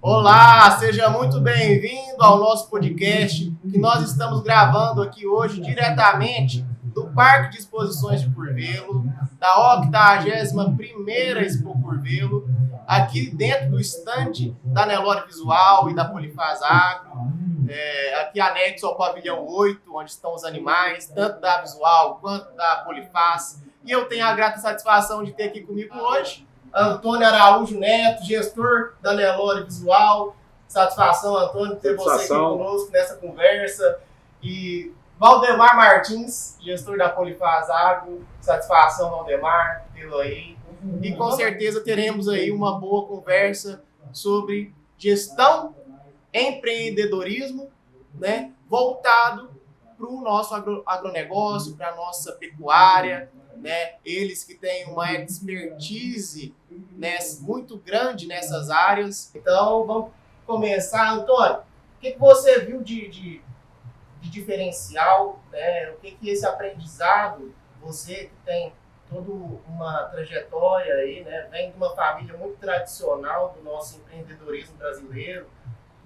Olá, seja muito bem-vindo ao nosso podcast que nós estamos gravando aqui hoje diretamente do Parque de Exposições de Curvelo, da 81ª Expo Curvelo, aqui dentro do estande da Nelore Visual e da Polifaz Agro, aqui anexo ao pavilhão 8, onde estão os animais, tanto da Visual quanto da Polifaz. E eu tenho a grata satisfação de ter aqui comigo hoje Antônio Araújo Neto, gestor da Nelore Visual. Satisfação, Antônio, ter você aqui conosco nessa conversa. E Valdemar Martins, gestor da Polifaz Agro. Satisfação, Valdemar, tê-lo aí. E com certeza teremos aí uma boa conversa sobre gestão, empreendedorismo, né, voltado para o nosso agronegócio, para a nossa pecuária, né? Eles que têm uma expertise, né, muito grande nessas áreas. Então, vamos começar. Antônio, o que você viu de diferencial, né? O que esse aprendizado, você que tem toda uma trajetória aí, né, vem de uma família muito tradicional do nosso empreendedorismo brasileiro,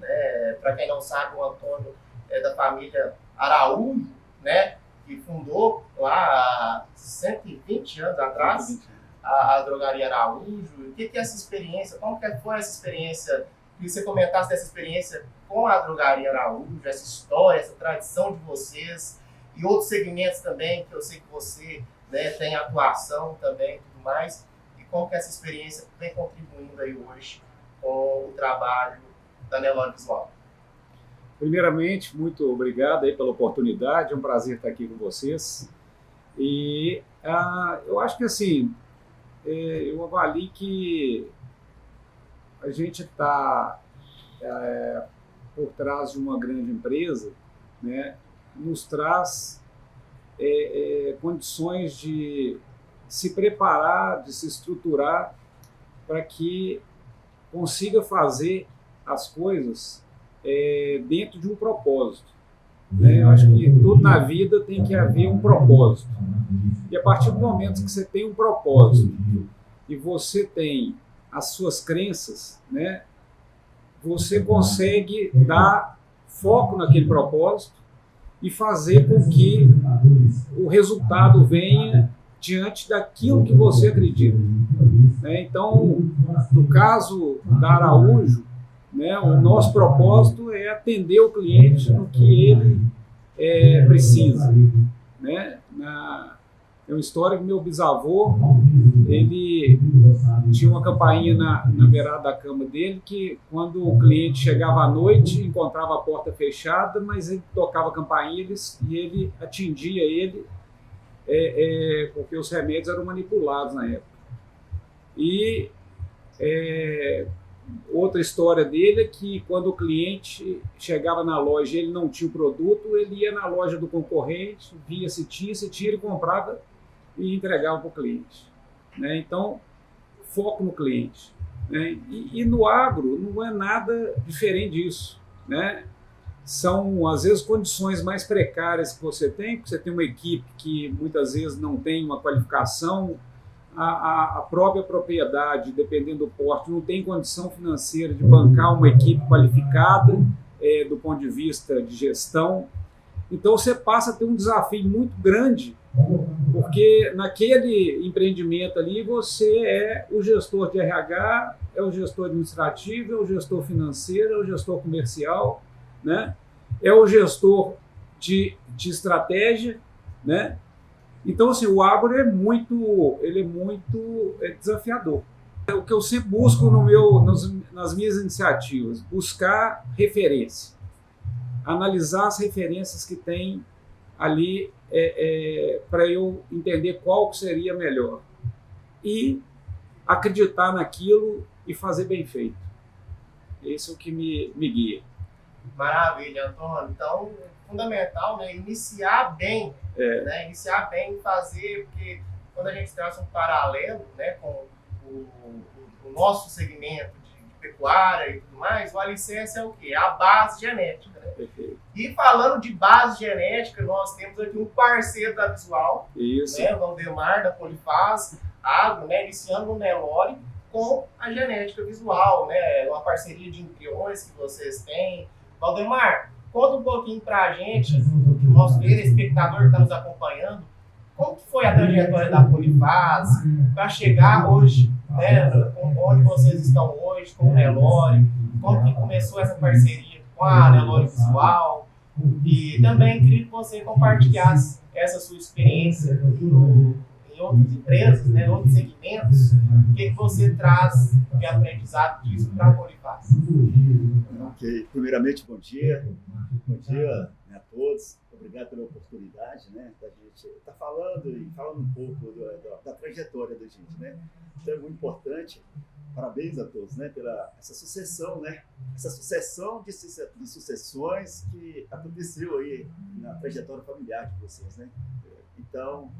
né? Para quem não sabe, o Antônio é da família Araújo, né, que fundou lá há 120 anos atrás a drogaria Araújo. O que é essa experiência? Como que foi essa experiência? Que você comentasse dessa experiência com a drogaria Araújo, essa história, essa tradição de vocês e outros segmentos também, que eu sei que você, né, tem atuação também e tudo mais. E como que essa experiência vem contribuindo aí hoje com o trabalho da Nelore Visual? Primeiramente, muito obrigado aí pela oportunidade, é um prazer estar aqui com vocês. E eu acho que assim, eu avalio que a gente está por trás de uma grande empresa, né, nos traz condições de se preparar, de se estruturar para que consiga fazer as coisas dentro de um propósito, né? Eu acho que tudo na vida tem que haver um propósito. E a partir do momento que você tem um propósito e você tem as suas crenças, né, você consegue dar foco naquele propósito e fazer com que o resultado venha diante daquilo que você acredita, né? Então, no caso da Araújo, né, o nosso propósito é atender o cliente no que ele precisa, né? É uma história que meu bisavô, ele tinha uma campainha na beirada da cama dele, que quando o cliente chegava à noite, encontrava a porta fechada, mas ele tocava a campainha e ele atingia ele, porque os remédios eram manipulados na época. E outra história dele é que quando o cliente chegava na loja e ele não tinha o produto, ele ia na loja do concorrente, via se tinha, ele comprava e entregava para o cliente, né? Então, foco no cliente, né? E no agro não é nada diferente disso, né? São, às vezes, condições mais precárias que você tem, porque você tem uma equipe que muitas vezes não tem uma qualificação, a própria propriedade, dependendo do porte, não tem condição financeira de bancar uma equipe qualificada do ponto de vista de gestão. Então você passa a ter um desafio muito grande, porque naquele empreendimento ali você é o gestor de RH, é o gestor administrativo, é o gestor financeiro, é o gestor comercial, né? É o gestor de estratégia, né? Então, assim, o agro é muito desafiador. O que eu sempre busco nas minhas iniciativas, buscar referência, analisar as referências que tem ali para eu entender qual seria melhor e acreditar naquilo e fazer bem feito. Esse é o que me guia. Maravilha, Antônio. Então, fundamental, né, iniciar bem, né, iniciar bem, fazer, porque quando a gente traça um paralelo, né, com o nosso segmento de pecuária e tudo mais, o alicerce é o quê? A base genética, né? Perfeito. E falando de base genética, nós temos aqui um parceiro da Visual, isso, né, o Valdemar, da Polifaz Agro, né, iniciando no Nelore, com a genética visual, né? Uma parceria de embriões que vocês têm. Valdemar, conta um pouquinho para a gente, o nosso telespectador que está nos acompanhando, como que foi a trajetória da Polifase para chegar hoje, né, onde vocês estão hoje, com o Nelore, como que começou essa parceria com a Nelore Visual, e também queria que você compartilhasse essa sua experiência em outras empresas, né, em outros segmentos, o que você traz de aprendizado disso para a Polifase. Ok, primeiramente, bom dia. Bom dia, né, a todos. Obrigado pela oportunidade, né, da gente estar falando um pouco da trajetória da gente, né. Então é muito importante. Parabéns a todos, né, pela essa sucessão, né, essa sucessão de sucessões que aconteceu aí na trajetória familiar de vocês, né. Então,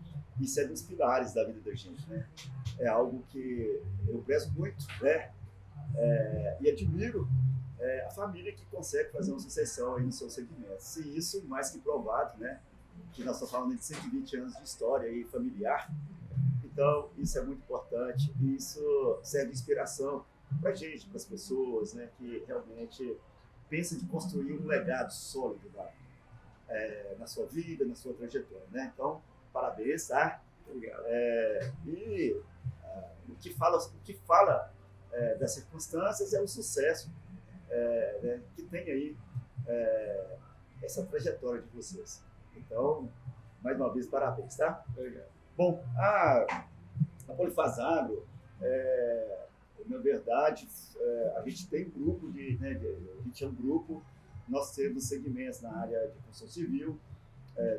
isso é dos pilares da vida da gente, né. É algo que eu prezo muito, né, e admiro a família que consegue fazer uma sucessão aí no seu segmento. E isso, mais que provado, né, que nós estamos falando de 120 anos de história aí familiar. Então, isso é muito importante e isso serve de inspiração para a gente, para as pessoas, né, que realmente pensam de construir um legado sólido na sua vida, na sua trajetória, né? Então, parabéns, tá? Obrigado. O que fala das circunstâncias é o sucesso né, que tem aí essa trajetória de vocês. Então, mais uma vez, parabéns, tá? Obrigado. Bom, a Polifase Agro, na verdade, a gente tem um grupo nós temos segmentos na área de construção civil,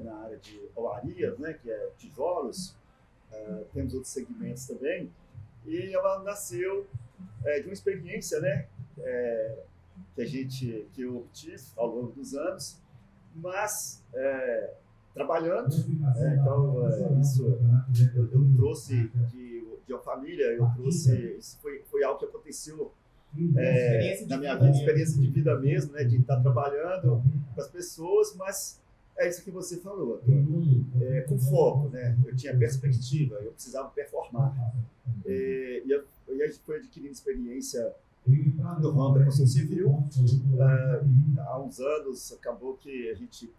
na área de olarias, né, que é tijolos, temos outros segmentos também, e ela nasceu de uma experiência, né, que eu obtive ao longo dos anos, mas trabalhando, então isso eu trouxe de uma família, isso foi algo que aconteceu na minha vida, experiência de vida mesmo, né, de estar trabalhando para as pessoas, mas é isso que você falou, com foco, né, eu tinha perspectiva, eu precisava performar, e a gente foi adquirindo experiência no ramo da construção civil. Há uns anos acabou que a gente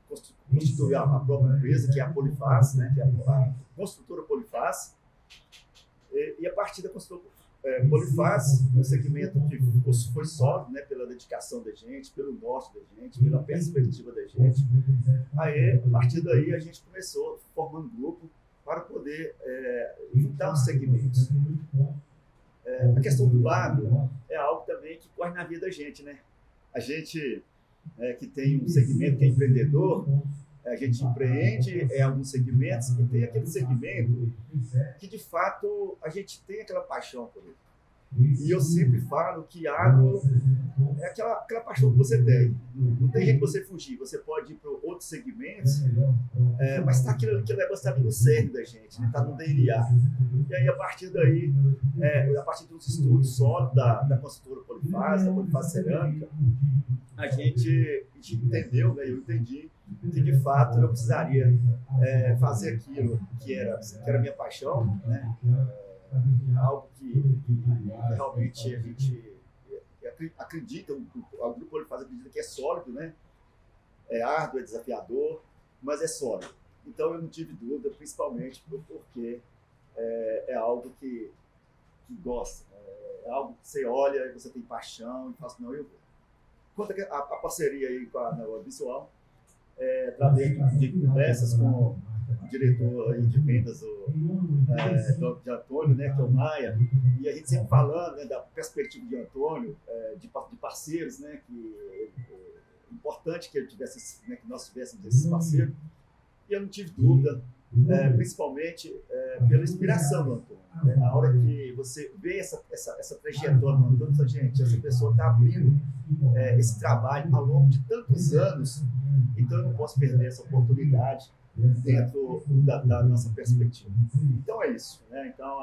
constituiu a própria empresa, que é a Polifase, né, que é a construtora Polifase, e a partir da construtora Polifase, um segmento que foi sólido, né, pela dedicação da gente, pelo norte da gente, pela perspectiva da gente. Aí, a partir daí, a gente começou formando um grupo para poder juntar os segmentos. A questão do agro é algo também que corre na vida da gente, né? A gente que tem um segmento que é empreendedor, a gente empreende em alguns segmentos e tem aquele segmento que, de fato, a gente tem aquela paixão por ele. E eu sempre falo que agro é aquela paixão que você tem. Não tem jeito de você fugir. Você pode ir para outros segmentos, mas tá aquele negócio está ali no cerne da gente, está no DNA. E aí, a partir daí, a partir dos estudos sólidos da construtora Polifase, da Polifase Cerâmica, a gente entendeu, né, eu entendi, que de fato eu precisaria fazer aquilo que era a minha paixão, né? Algo que realmente a gente acredita, o Grupo Polifase acredita que é sólido, né? É árduo, é desafiador, mas é sólido. Então eu não tive dúvida, principalmente porque é algo que gosta, é algo que você olha e você tem paixão e fala assim, não, eu vou. Quanto a parceria aí com a Nelore Visual, através de conversas com o diretor aí de vendas de Antônio, né, que é o Maia, e a gente sempre falando, né, da perspectiva de Antônio, de parceiros, né, que é importante que ele tivesse, né, que nós tivéssemos esses parceiros, e eu não tive dúvida, principalmente pela inspiração do Antônio. Né, na hora que você vê essa trajetória do Antônio, você fala, gente, essa pessoa está abrindo esse trabalho ao longo de tantos anos, então eu não posso perder essa oportunidade dentro da nossa perspectiva. Então é isso, né? Então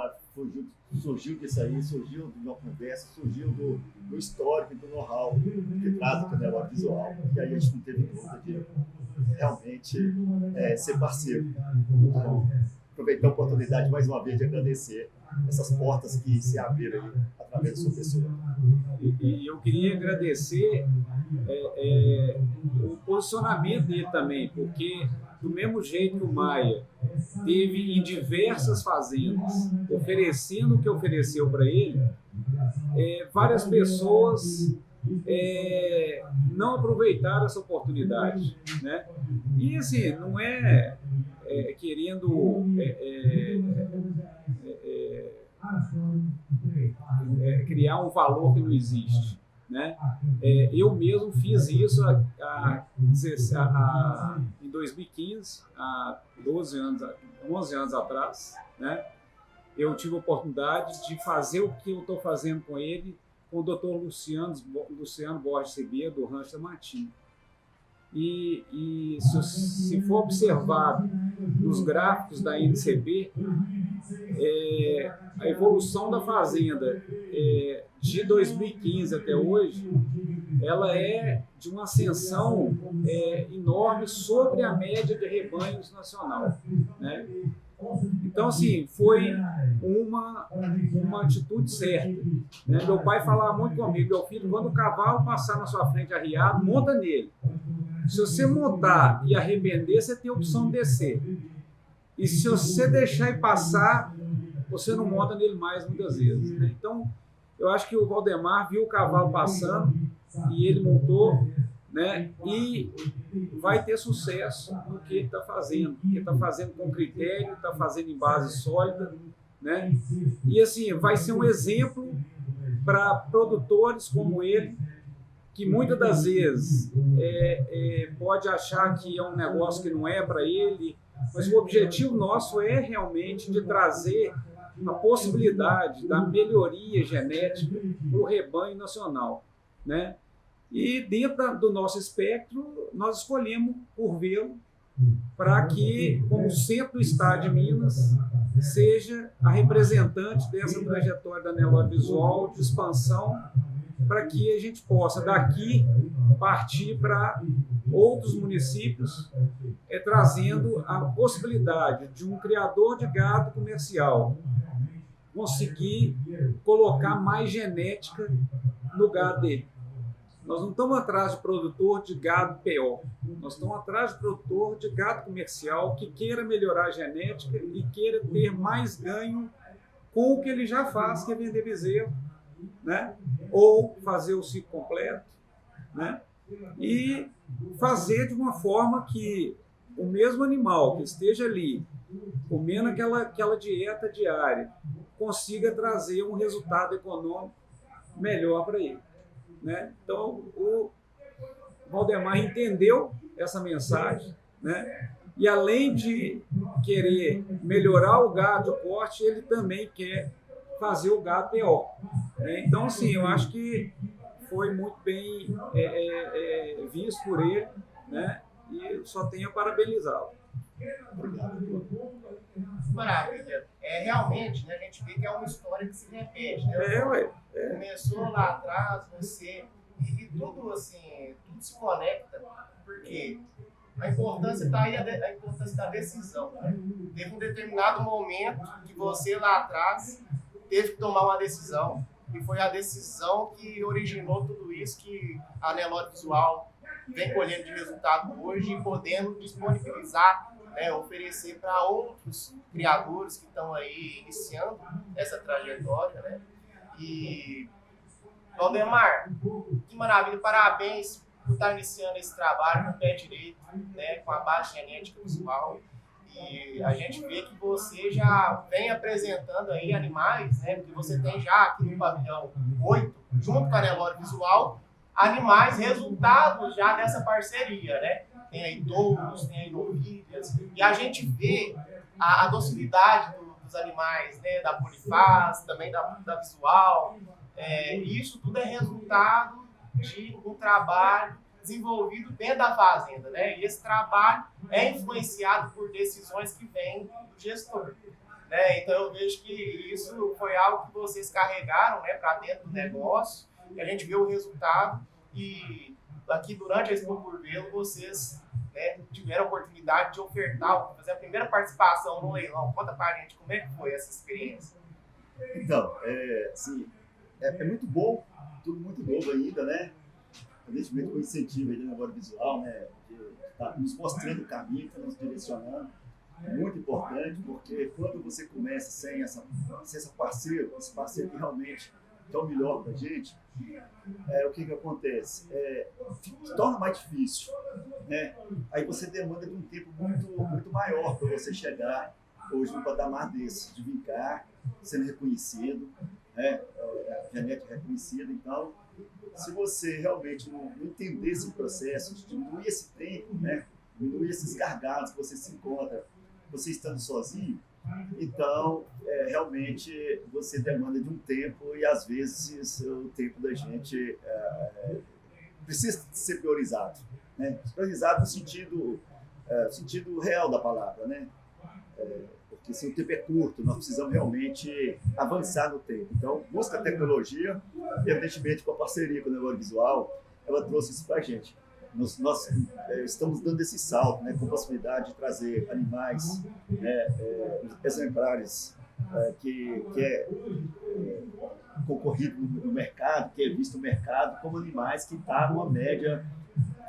surgiu disso aí, surgiu de uma conversa, surgiu do histórico e do know-how que traz a Nelore Visual, e aí a gente não teve dúvida de realmente ser parceiro. aproveitar a oportunidade mais uma vez de agradecer essas portas que se abriram aí através da sua pessoa. E eu queria agradecer o posicionamento dele também, porque do mesmo jeito que o Maia teve em diversas fazendas oferecendo o que ofereceu para ele, várias pessoas não aproveitaram essa oportunidade, né? E assim, não querendo criar um valor que não existe, né? Eu mesmo fiz isso em 2015, há 11 anos atrás, né? Eu tive a oportunidade de fazer o que eu estou fazendo com ele, com o Dr. Luciano Borges Ribeiro, do Rancho da Matinha. E se for observado nos gráficos da NCB, a evolução da fazenda de 2015 até hoje, ela é de uma ascensão enorme sobre a média de rebanhos nacional, né? Então, assim, foi uma atitude certa, né? Meu pai falava muito comigo: meu filho, quando o cavalo passar na sua frente arriado, monta nele. Se você montar e arrepender, você tem a opção de descer. E se você deixar ele passar, você não monta nele mais muitas vezes, né? Então, eu acho que o Valdemar viu o cavalo passando e ele montou, né? E vai ter sucesso no que ele está fazendo. Ele está fazendo com critério, está fazendo em base sólida, né? E assim, vai ser um exemplo para produtores como ele, que muitas das vezes pode achar que é um negócio que não é para ele, mas o objetivo nosso é realmente de trazer a possibilidade da melhoria genética para o rebanho nacional, né? E dentro do nosso espectro, nós escolhemos Curvelo para que, como centro do estado de Minas, seja a representante dessa trajetória da Nelore Visual de expansão, para que a gente possa daqui partir para outros municípios, trazendo a possibilidade de um criador de gado comercial conseguir colocar mais genética no gado dele. Nós não estamos atrás de produtor de gado PO, nós estamos atrás de produtor de gado comercial que queira melhorar a genética e queira ter mais ganho com o que ele já faz, que é vender bezerro, né? Ou fazer o ciclo completo, né? E fazer de uma forma que o mesmo animal que esteja ali comendo aquela dieta diária consiga trazer um resultado econômico melhor para ele, né? Então o Valdemar entendeu essa mensagem, né? E além de querer melhorar o gado de corte, ele também quer fazer o gado PO, né? Então, assim, eu acho que foi muito bem visto por ele, né? E só tenho a parabenizá-lo. Maravilha. Realmente, né, a gente vê que é uma história que se repete, né? Começou lá atrás, você... E tudo, assim, tudo se conecta, porque a importância está aí, a importância da decisão, né? Teve um determinado momento que você lá atrás teve que tomar uma decisão, e foi a decisão que originou tudo isso que a Nelore Visual vem colhendo de resultado hoje e podendo disponibilizar, né, oferecer para outros criadores que estão aí iniciando essa trajetória, né? E Valdemar, que maravilha, parabéns por estar iniciando esse trabalho com o pé direito, né, com a base genética visual. E a gente vê que você já vem apresentando aí animais, né, porque você tem já aqui no pavilhão 8, junto com a Nelore Visual, animais resultados já dessa parceria, né? Tem aí touros, tem aí novilhas, e a gente vê a docilidade dos animais, né, da Polifaz, também da Visual. Isso tudo é resultado de um trabalho desenvolvido dentro da fazenda, né? E esse trabalho é influenciado por decisões que vêm do gestor, né? Então eu vejo que isso foi algo que vocês carregaram, né, para dentro do negócio, e a gente vê o resultado, e aqui durante a Expo Curvelo vocês né, tiveram a oportunidade de ofertar, fazer a primeira participação no leilão. Conta pra gente como é que foi essa experiência. Então, assim, é muito bom, tudo muito novo ainda, né? Evidentemente com incentivo aí do negócio visual, né? Tá nos mostrando o caminho, tá nos direcionando. É muito importante, porque quando você começa sem esse parceiro que realmente é o melhor da gente, o que acontece? Se torna mais difícil, né? Aí você demanda de um tempo muito maior para você chegar hoje no patamar desse, de vincar, sendo reconhecido, né? A genética reconhecida. Então, se você realmente não entender esse processo, diminuir esse tempo, né? Diminuir esses gargalos que você se encontra, você estando sozinho, então realmente você demanda de um tempo e às vezes o tempo da gente precisa ser priorizado, né? Priorizado no sentido real da palavra, né? Porque se o tempo é curto, nós precisamos realmente avançar no tempo. Então, busca tecnologia, evidentemente com a parceria com o negócio visual, ela trouxe isso para a gente. Nós estamos dando esse salto, né, com a possibilidade de trazer animais, né, exemplares que é concorrido no mercado, que é visto no mercado como animais que estão numa média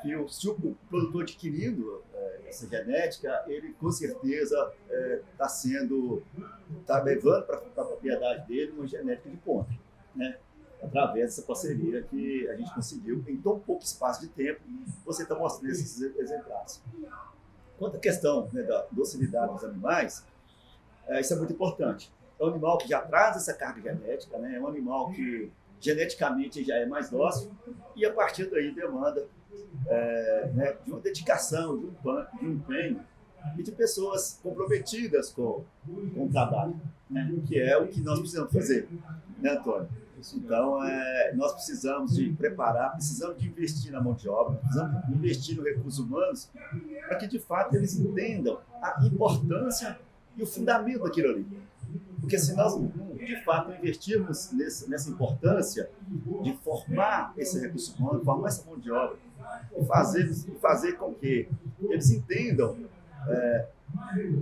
que se o produtor adquirindo essa genética, ele com certeza está levando para a propriedade dele uma genética de ponta, né? Através dessa parceria que a gente conseguiu em tão pouco espaço de tempo, você está mostrando esses exemplares. Quanto à questão, né, da docilidade dos animais, isso é muito importante. É um animal que já traz essa carga genética, né? É um animal que geneticamente já é mais dócil e a partir daí demanda né, de uma dedicação, de um empenho e de pessoas comprometidas com o trabalho, né? Que é o que nós precisamos fazer, né, Antônio? Então, nós precisamos de preparar, precisamos de investir na mão de obra, precisamos investir nos recursos humanos para que, de fato, eles entendam a importância e o fundamento daquilo ali. Porque se nós, de fato, investirmos nessa importância de formar esse recurso humano, formar essa mão de obra, e fazer com que eles entendam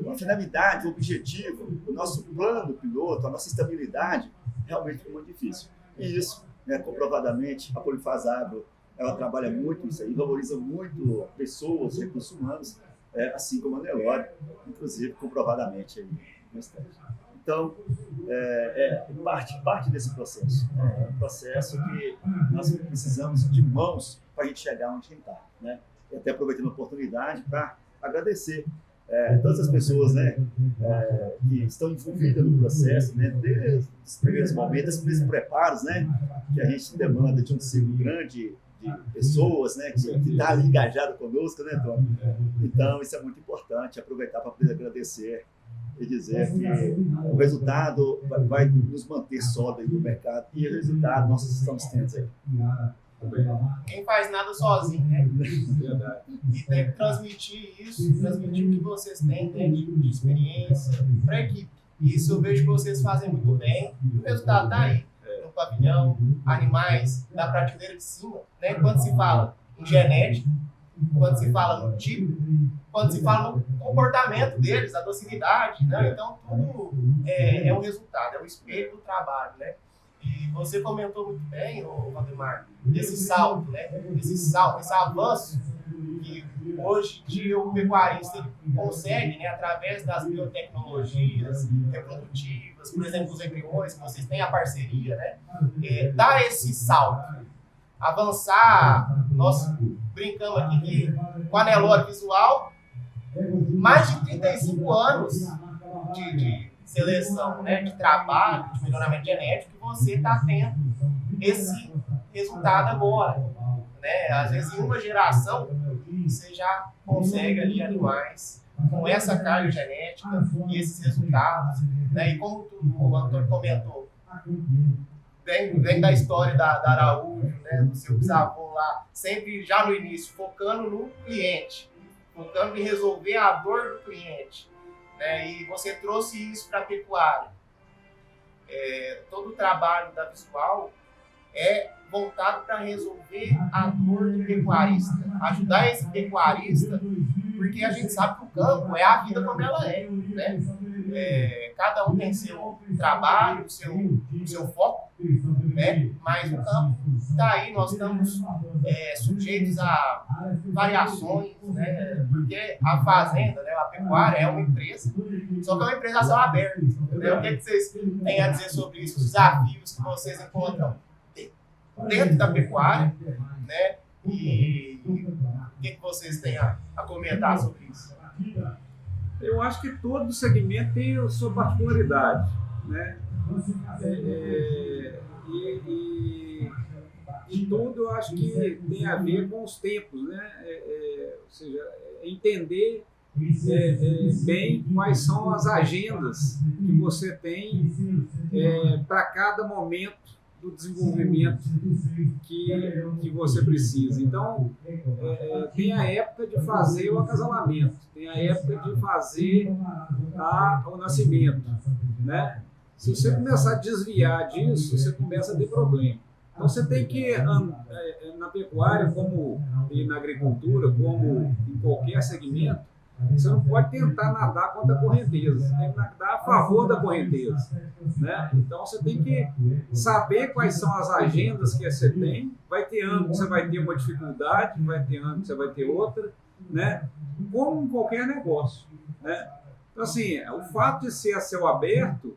a finalidade, o objetivo, o nosso plano piloto, a nossa estabilidade, realmente é muito difícil. E isso, né, comprovadamente, a Polifaz Agro, ela trabalha muito isso aí, valoriza muito pessoas, recursos humanos, assim como a Nelore, inclusive comprovadamente aí no estado. Então, parte desse processo. É um processo que nós precisamos de mãos para a gente chegar onde a gente está, né? E até aproveitando a oportunidade para agradecer todas as pessoas, né, que estão envolvidas no processo, né, desde os primeiros momentos, desses primeiros preparos, né, que a gente demanda de um ciclo grande de pessoas, né, que está ali engajado conosco, né, Tom? Então, isso é muito importante, aproveitar para poder agradecer e dizer que o resultado vai nos manter sólidos no mercado e o resultado nós estamos tendo aí. Quem faz nada sozinho, né? Verdade. E tem que transmitir isso, transmitir o que vocês têm, né, de experiência para a equipe. Isso eu vejo que vocês fazem muito bem. O resultado está aí, no pavilhão, animais da prateleira de cima, né? Quando se fala em genética, quando se fala no tipo, quando se fala no comportamento deles, a docilidade, né? Então tudo é um resultado, é o espelho do trabalho, né? E você comentou muito bem, Valdemar, desse salto, né? Esse avanço que hoje em dia o pecuarista consegue, né, através das biotecnologias reprodutivas, por exemplo, os embriões, que vocês têm a parceria, né? Dar esse salto, avançar. Nós brincamos aqui com a Nelore Visual, mais de 35 anos de seleção, né, de trabalho, de melhoramento genético, que você está tendo esse resultado agora, né? Às vezes em uma geração você já consegue ali animais com essa carga genética e esses resultados, né? E como o Antônio comentou, vem da história da Araújo, né, do seu bisavô lá, sempre já no início, focando no cliente, focando em resolver a dor do cliente. E você trouxe isso para a pecuária. Todo o trabalho da Visual é voltado para resolver a dor do pecuarista, ajudar esse pecuarista porque a gente sabe que o campo é a vida como ela é, né? Cada um tem seu trabalho, seu foco, né? Mas o campo está aí, nós estamos sujeitos a variações, né? Porque a fazenda, né, a pecuária é uma empresa, só que é uma empresa a céu aberto, né? O que vocês têm a dizer sobre isso, os desafios que vocês encontram dentro da pecuária, né? E o que vocês têm a comentar sobre isso? Eu acho que todo segmento tem a sua particularidade, né? E tudo eu acho que tem a ver com os tempos, né? Ou seja, entender bem quais são as agendas que você tem para cada momento do desenvolvimento que você precisa. Então, tem a época de fazer o acasalamento, tem a época de fazer o nascimento, né? Se você começar a desviar disso, você começa a ter problema. Então, você tem que, na pecuária, como e na agricultura, como em qualquer segmento, você não pode tentar nadar contra a correnteza, você tem que nadar a favor da correnteza, né? Então você tem que saber quais são as agendas que você tem. Vai ter ano que você vai ter uma dificuldade, vai ter ano que você vai ter outra, né? Como em qualquer negócio, né? Então, assim, o fato de ser a céu aberto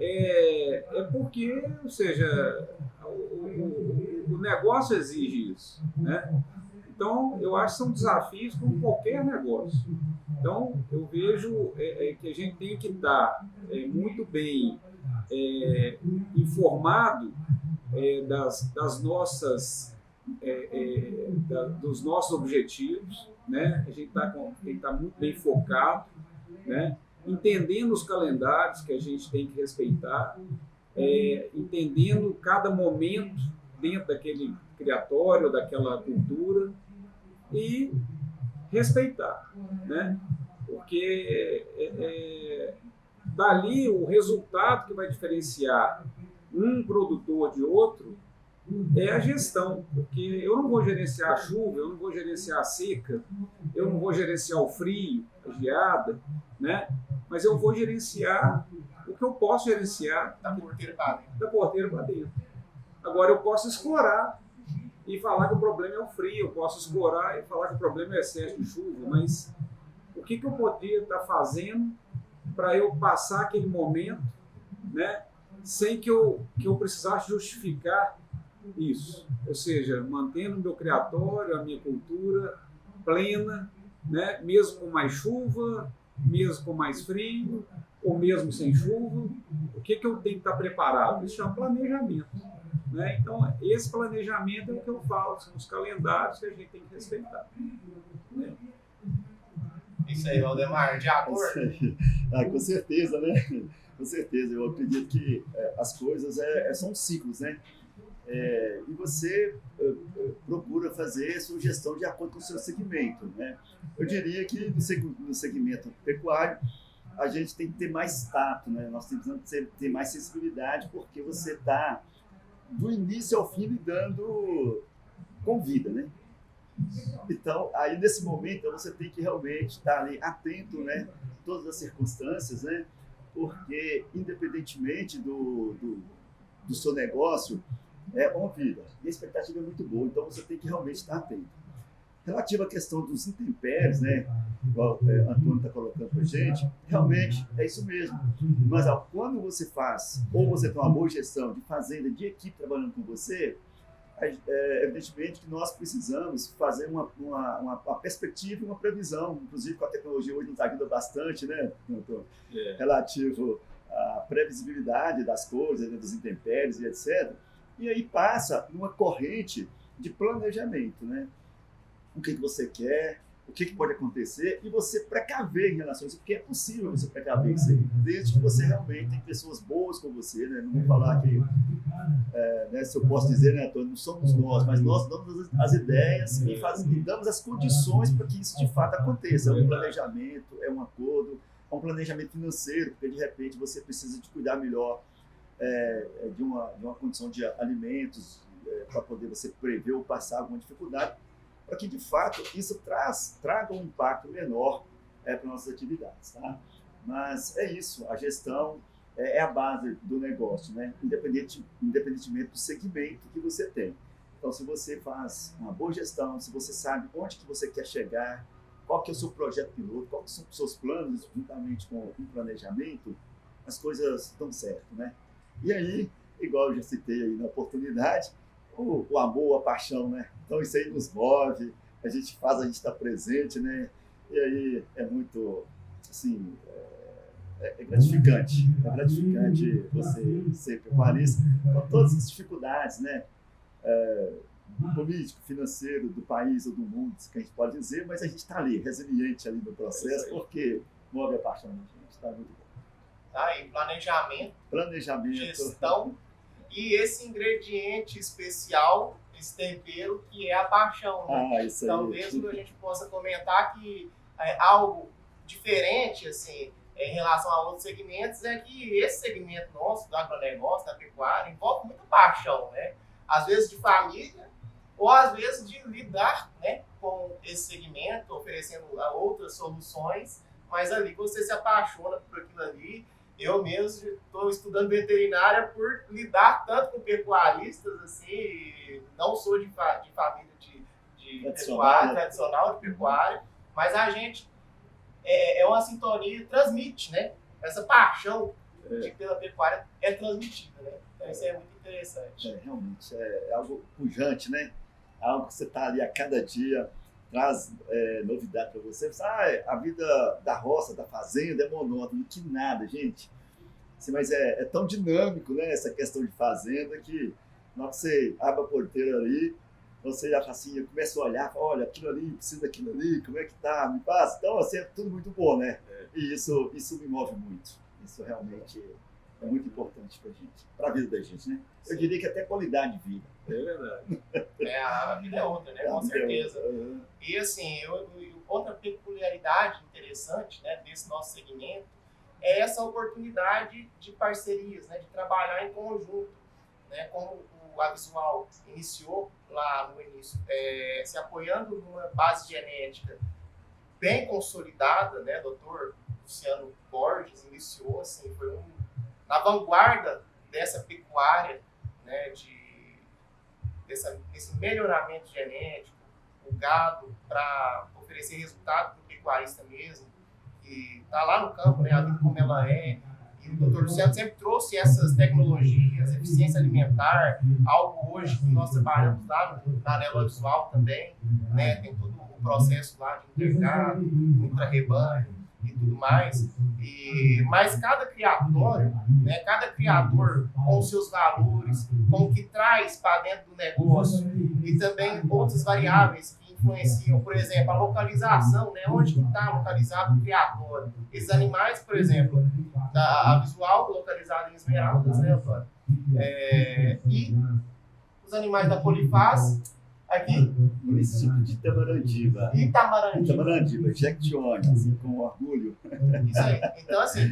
é porque, ou seja, o negócio exige isso, né? Então, eu acho que são desafios como qualquer negócio. Então, eu vejo que a gente tem que estar muito bem informado das nossas, dos nossos objetivos, né? A gente tem que estar muito bem focado, né? Entendendo os calendários que a gente tem que respeitar, entendendo cada momento dentro daquele criatório, daquela cultura, e respeitar, né? Porque dali o resultado que vai diferenciar um produtor de outro é a gestão, porque eu não vou gerenciar a chuva, eu não vou gerenciar a seca, eu não vou gerenciar o frio, a geada, né? Mas eu vou gerenciar o que eu posso gerenciar Da porteira para dentro. Agora eu posso escorar e falar que o problema é o frio, eu posso escorar e falar que o problema é o excesso de chuva, mas o que eu poderia estar fazendo para eu passar aquele momento, né, sem que eu precisasse justificar isso? Ou seja, mantendo o meu criatório, a minha cultura plena, né, mesmo com mais chuva, mesmo com mais frio, ou mesmo sem chuva, o que eu tenho que estar preparado? Isso chama planejamento. Né? Então, esse planejamento é o que eu falo, são os calendários que a gente tem que respeitar. Né? Isso aí, Valdemar, de acordo? Com certeza, né? Com certeza. Eu acredito que as coisas são ciclos, né? E você procura fazer a sua gestão de acordo com o seu segmento, né? Eu diria que no segmento pecuário, a gente tem que ter mais tato, né? Nós temos que ter mais sensibilidade, porque você está do início ao fim lidando com vida, né? Então, aí nesse momento você tem que realmente estar ali atento, né? Todas as circunstâncias, né? Porque independentemente do seu negócio, é uma vida e a expectativa é muito boa, então você tem que realmente estar atento. Relativo à questão dos intempéries, né? Igual o Antônio está colocando para a gente, realmente é isso mesmo. Mas quando você faz, ou você tem uma boa gestão de fazenda, de equipe trabalhando com você, evidentemente que nós precisamos fazer uma perspectiva e uma previsão, inclusive com a tecnologia hoje nos ajuda bastante, né, Antônio? Relativo à previsibilidade das coisas, né, dos intempéries e etc. E aí passa numa corrente de planejamento, né? O que você quer, o que pode acontecer, e você precaver em relação a isso, porque é possível você precaver isso aí, desde que você realmente tem pessoas boas com você, né? Não vou falar que, né, se eu posso dizer, né, Antônio, não somos nós, mas nós damos as ideias e damos as condições para que isso de fato aconteça. É um planejamento, é um acordo, é um planejamento financeiro, porque de repente você precisa de cuidar melhor de uma condição de alimentos, para poder você prever ou passar alguma dificuldade. para que, de fato, isso traga um impacto menor para nossas atividades. Tá? Mas é isso, a gestão é a base do negócio, né? Independentemente do segmento que você tem. Então, se você faz uma boa gestão, se você sabe onde que você quer chegar, qual que é o seu projeto piloto, quais são os seus planos, juntamente com o planejamento, as coisas dão certo, né? E aí, igual eu já citei aí na oportunidade, o amor, a paixão, né? Então, isso aí nos move, a gente está presente, né? E aí é muito, assim, é gratificante. É gratificante você ser pecuarista com todas as dificuldades, né? Político, financeiro do país ou do mundo, que a gente pode dizer, mas a gente está ali, resiliente ali no processo, porque move a paixão da gente, está muito bom. Tá aí, planejamento, gestão e esse ingrediente especial, esse tempero, que é a paixão. Né? Isso aí. Talvez a gente possa comentar que algo diferente, assim, em relação a outros segmentos, é que esse segmento nosso, do agronegócio, da pecuária, envolve muita paixão, né? Às vezes de família, ou às vezes de lidar, né, com esse segmento, oferecendo outras soluções, mas ali você se apaixona por aquilo ali. Eu mesmo estou estudando veterinária por lidar tanto com pecuaristas, assim, não sou de família de pecuária, tradicional de pecuária, mas a gente é uma sintonia, transmite, né? Essa paixão pela pecuária é transmitida, né? Então isso é muito interessante. Realmente, é algo pujante, né? Algo que você está ali a cada dia, traz novidade para você. A vida da roça, da fazenda é monótona, que nada, gente. Assim, mas é tão dinâmico, né, essa questão de fazenda, que na hora que você abre a porteira ali, você já assim, começa a olhar, fala, olha, aquilo ali, precisa daquilo ali, como é que tá, me passa. Então, assim, é tudo muito bom, né? E isso me move muito. Isso realmente é muito importante para a gente, para a vida da gente, né? Sim. Eu diria que até qualidade de vida. É verdade. A vida é outra, né? Com certeza. E assim, outra peculiaridade interessante, né, desse nosso segmento é essa oportunidade de parcerias, né, de trabalhar em conjunto, né, como a Visual iniciou lá no início, se apoiando numa base genética bem consolidada, né, Dr. Luciano Borges iniciou, assim, foi na vanguarda dessa pecuária, né, desse melhoramento genético, o gado para oferecer resultado para o pecuarista mesmo, que está lá no campo, né, a vida como ela é. E o Dr. Luciano sempre trouxe essas tecnologias, eficiência alimentar, algo hoje que nós trabalhamos lá na Nelo Visual também, né, tem todo o processo lá de intergado, intra-rebanho e tudo mais. Mas cada criatório, né, cada criador com os seus valores, com o que traz para dentro do negócio e também outras variáveis que influenciam, por exemplo, a localização, né, onde está localizado o criatório. Esses animais, por exemplo, a Visual localizada em Esmeraldas, né, Antônio? E os animais da Polifaz, aqui, município de Itamarandi, Jequitinhonha, assim, com orgulho. Isso aí. Então, assim,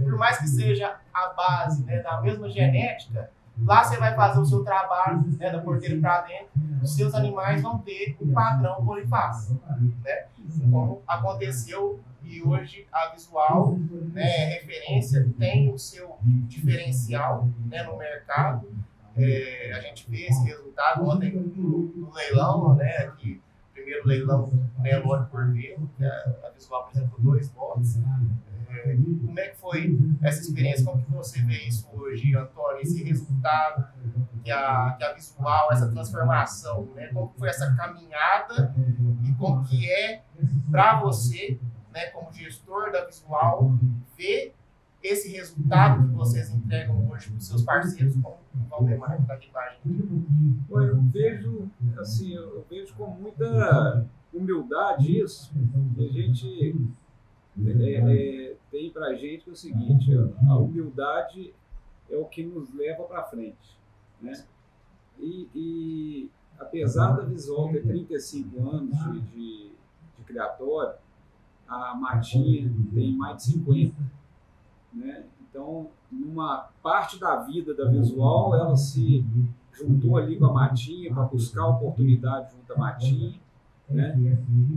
por mais que seja a base, né, da mesma genética, lá você vai fazer o seu trabalho, né, da porteira para dentro, os seus animais vão ter o padrão Polifaz, né? Como aconteceu e hoje a Visual, né, é referência, tem o seu diferencial, né, no mercado. A gente vê esse resultado ontem no leilão, né, aqui, primeiro leilão Nelore por velo, que a Visual apresentou 2 lotes. Como é que foi essa experiência? Como que você vê isso hoje, Antônio? Esse resultado que a Visual, essa transformação, né? Como foi essa caminhada e como que é para você, né, como gestor da Visual, ver esse resultado que vocês entregam hoje para os seus parceiros, como o Valdemar que está aqui com a gente? Eu vejo com muita humildade isso, que a gente tem para a gente que é o seguinte: a humildade é o que nos leva para frente, né? E apesar da Visual ter 35 anos de criatório, a Matinha tem mais de 50, né? Então, numa parte da vida da Visual, ela se juntou ali com a matinha para buscar oportunidade junto à matinha, né?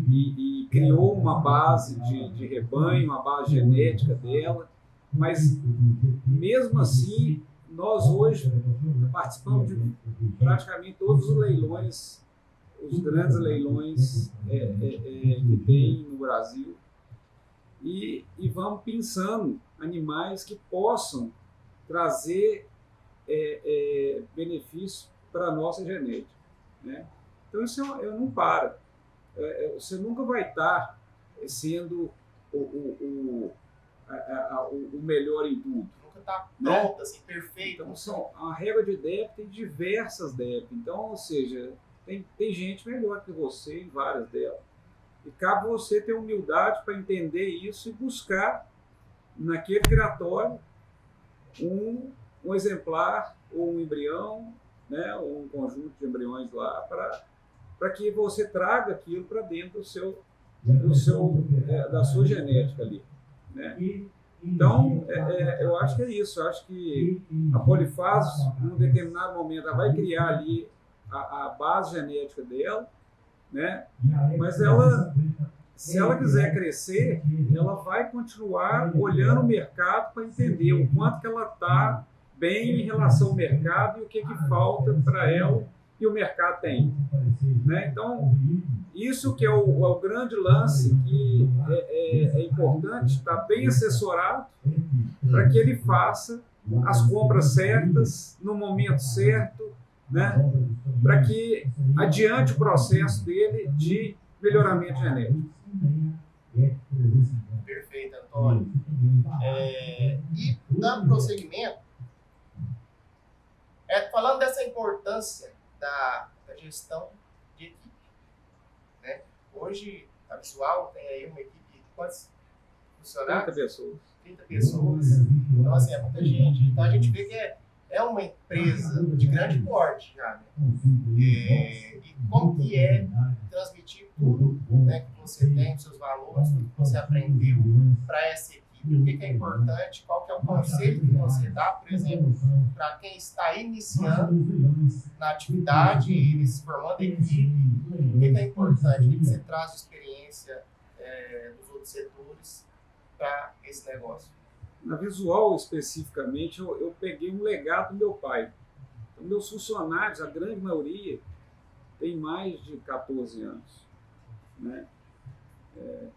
E criou uma base de rebanho, uma base genética dela, mas mesmo assim nós hoje participamos de praticamente todos os leilões, os grandes leilões que tem no Brasil, e vamos pensando animais que possam trazer benefício para a nossa genética, né? Então isso eu não para. Você nunca vai estar sendo o melhor em tudo. Nunca está Né? pronta, assim, perfeita. Então, a regra de DEP tem diversas DEP. Então, ou seja, tem gente melhor que você em várias delas. E cabe você ter humildade para entender isso e buscar naquele criatório um exemplar ou um embrião, né, ou um conjunto de embriões lá para que você traga aquilo para dentro da sua genética ali, né? Então, eu acho que é isso. Eu acho que a Polifaz, num determinado momento, ela vai criar ali a base genética dela, né? Mas ela, se ela quiser crescer, ela vai continuar olhando o mercado para entender o quanto que ela está bem em relação ao mercado e o que falta para ela e o mercado tem, né? Então, isso que é o grande lance, que é importante estar bem assessorado para que ele faça as compras certas, no momento certo, né? Para que adiante o processo dele de melhoramento genético. Perfeito, Antônio. E dando prosseguimento, falando dessa importância da gestão de equipe, né? Hoje, a Visual tem aí uma equipe de quantos funcionários? 30 pessoas. 30 pessoas. Então, assim, é muita gente. Então, a gente vê que é uma empresa de grande porte já, né? E como que é transmitir tudo, né, que você tem, os seus valores, tudo que você aprendeu para essa equipe. O que é importante, qual que é o conselho que você dá, por exemplo, para quem está iniciando na atividade e se formando em equipe, o que é importante, o que você traz de experiência dos outros setores para esse negócio? Na Visual, especificamente, eu peguei um legado do meu pai. Então, meus funcionários, a grande maioria, tem mais de 14 anos, né?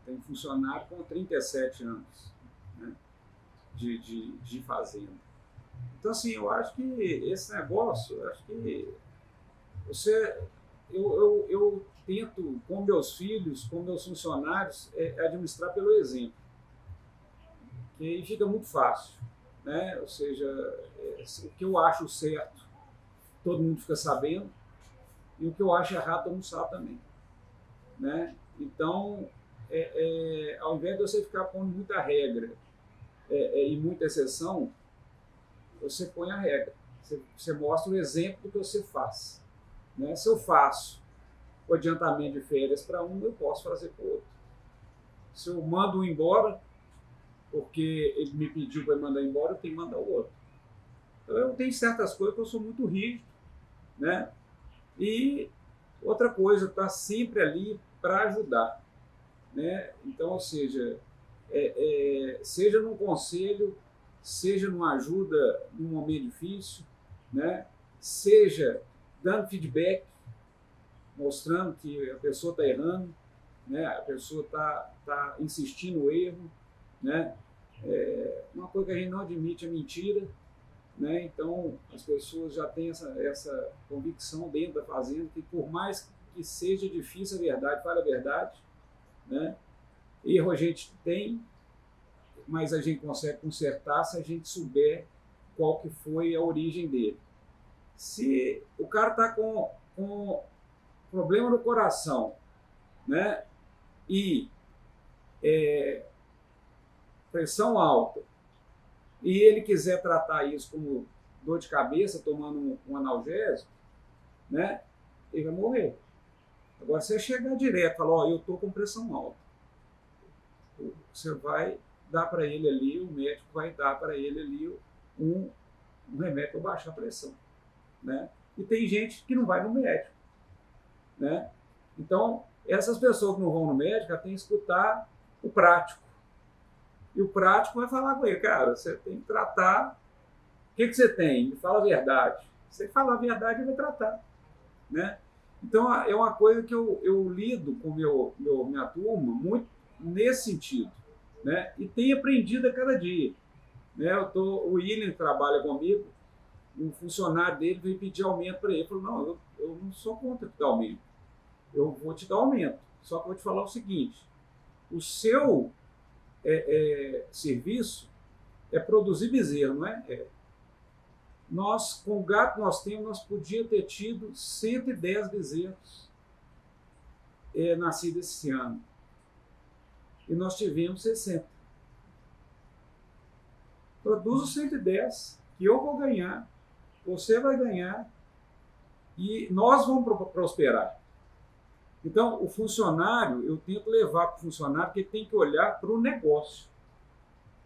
Tem funcionário com 37 anos, né, de fazenda. Então, assim, eu acho que esse negócio, eu acho que eu tento, com meus filhos, com meus funcionários, administrar pelo exemplo, que aí fica muito fácil, né? Ou seja, o que eu acho certo, todo mundo fica sabendo, e o que eu acho errado, todo mundo sabe também, né? Então, ao invés de você ficar pondo muita regra e muita exceção, você põe a regra. Você mostra o exemplo do que você faz, né? Se eu faço o adiantamento de férias para um, eu posso fazer para o outro. Se eu mando um embora, porque ele me pediu para mandar embora, eu tenho que mandar o outro. Então, eu tenho certas coisas que eu sou muito rígido, né? E outra coisa, está sempre ali para ajudar, né? Então, ou seja, seja num conselho, seja numa ajuda num momento difícil, né? Seja dando feedback, mostrando que a pessoa está errando, né? A pessoa está insistindo no erro, né? Uma coisa que a gente não admite é mentira, né? Então, as pessoas já têm essa convicção dentro da fazenda que, por mais que seja difícil a verdade, fala a verdade, né? Erro a gente tem, mas a gente consegue consertar se a gente souber qual que foi a origem dele. Se o cara está com problema no coração, né? E pressão alta, e ele quiser tratar isso como dor de cabeça, tomando um analgésico, né, ele vai morrer. Agora, se você chegar direto e falar, eu estou com pressão alta, você vai dar para ele ali, o médico vai dar para ele ali um remédio para baixar a pressão, né? e tem gente que não vai no médico, né? Então, essas pessoas que não vão no médico, elas têm que escutar o prático. E o prático vai falar com ele, cara, você tem que tratar. O que você tem? Me fala a verdade. Se ele falar a verdade, ele vai tratar, né? Então, é uma coisa que eu lido com minha turma muito nesse sentido, né? E tenho aprendido a cada dia, né? O William trabalha comigo, um funcionário dele veio pedir aumento para ele. Ele falou, não, eu não sou contra te dar aumento. Eu vou te dar aumento. Só que eu vou te falar o seguinte, o seu serviço é produzir bezerro, não é? Nós, com o gato que nós temos, nós podíamos ter tido 110 bezerros nascidos esse ano. E nós tivemos 60. Produz os 110, que eu vou ganhar, você vai ganhar, e nós vamos prosperar. Então, o funcionário, eu tento levar para o funcionário que ele tem que olhar para o negócio.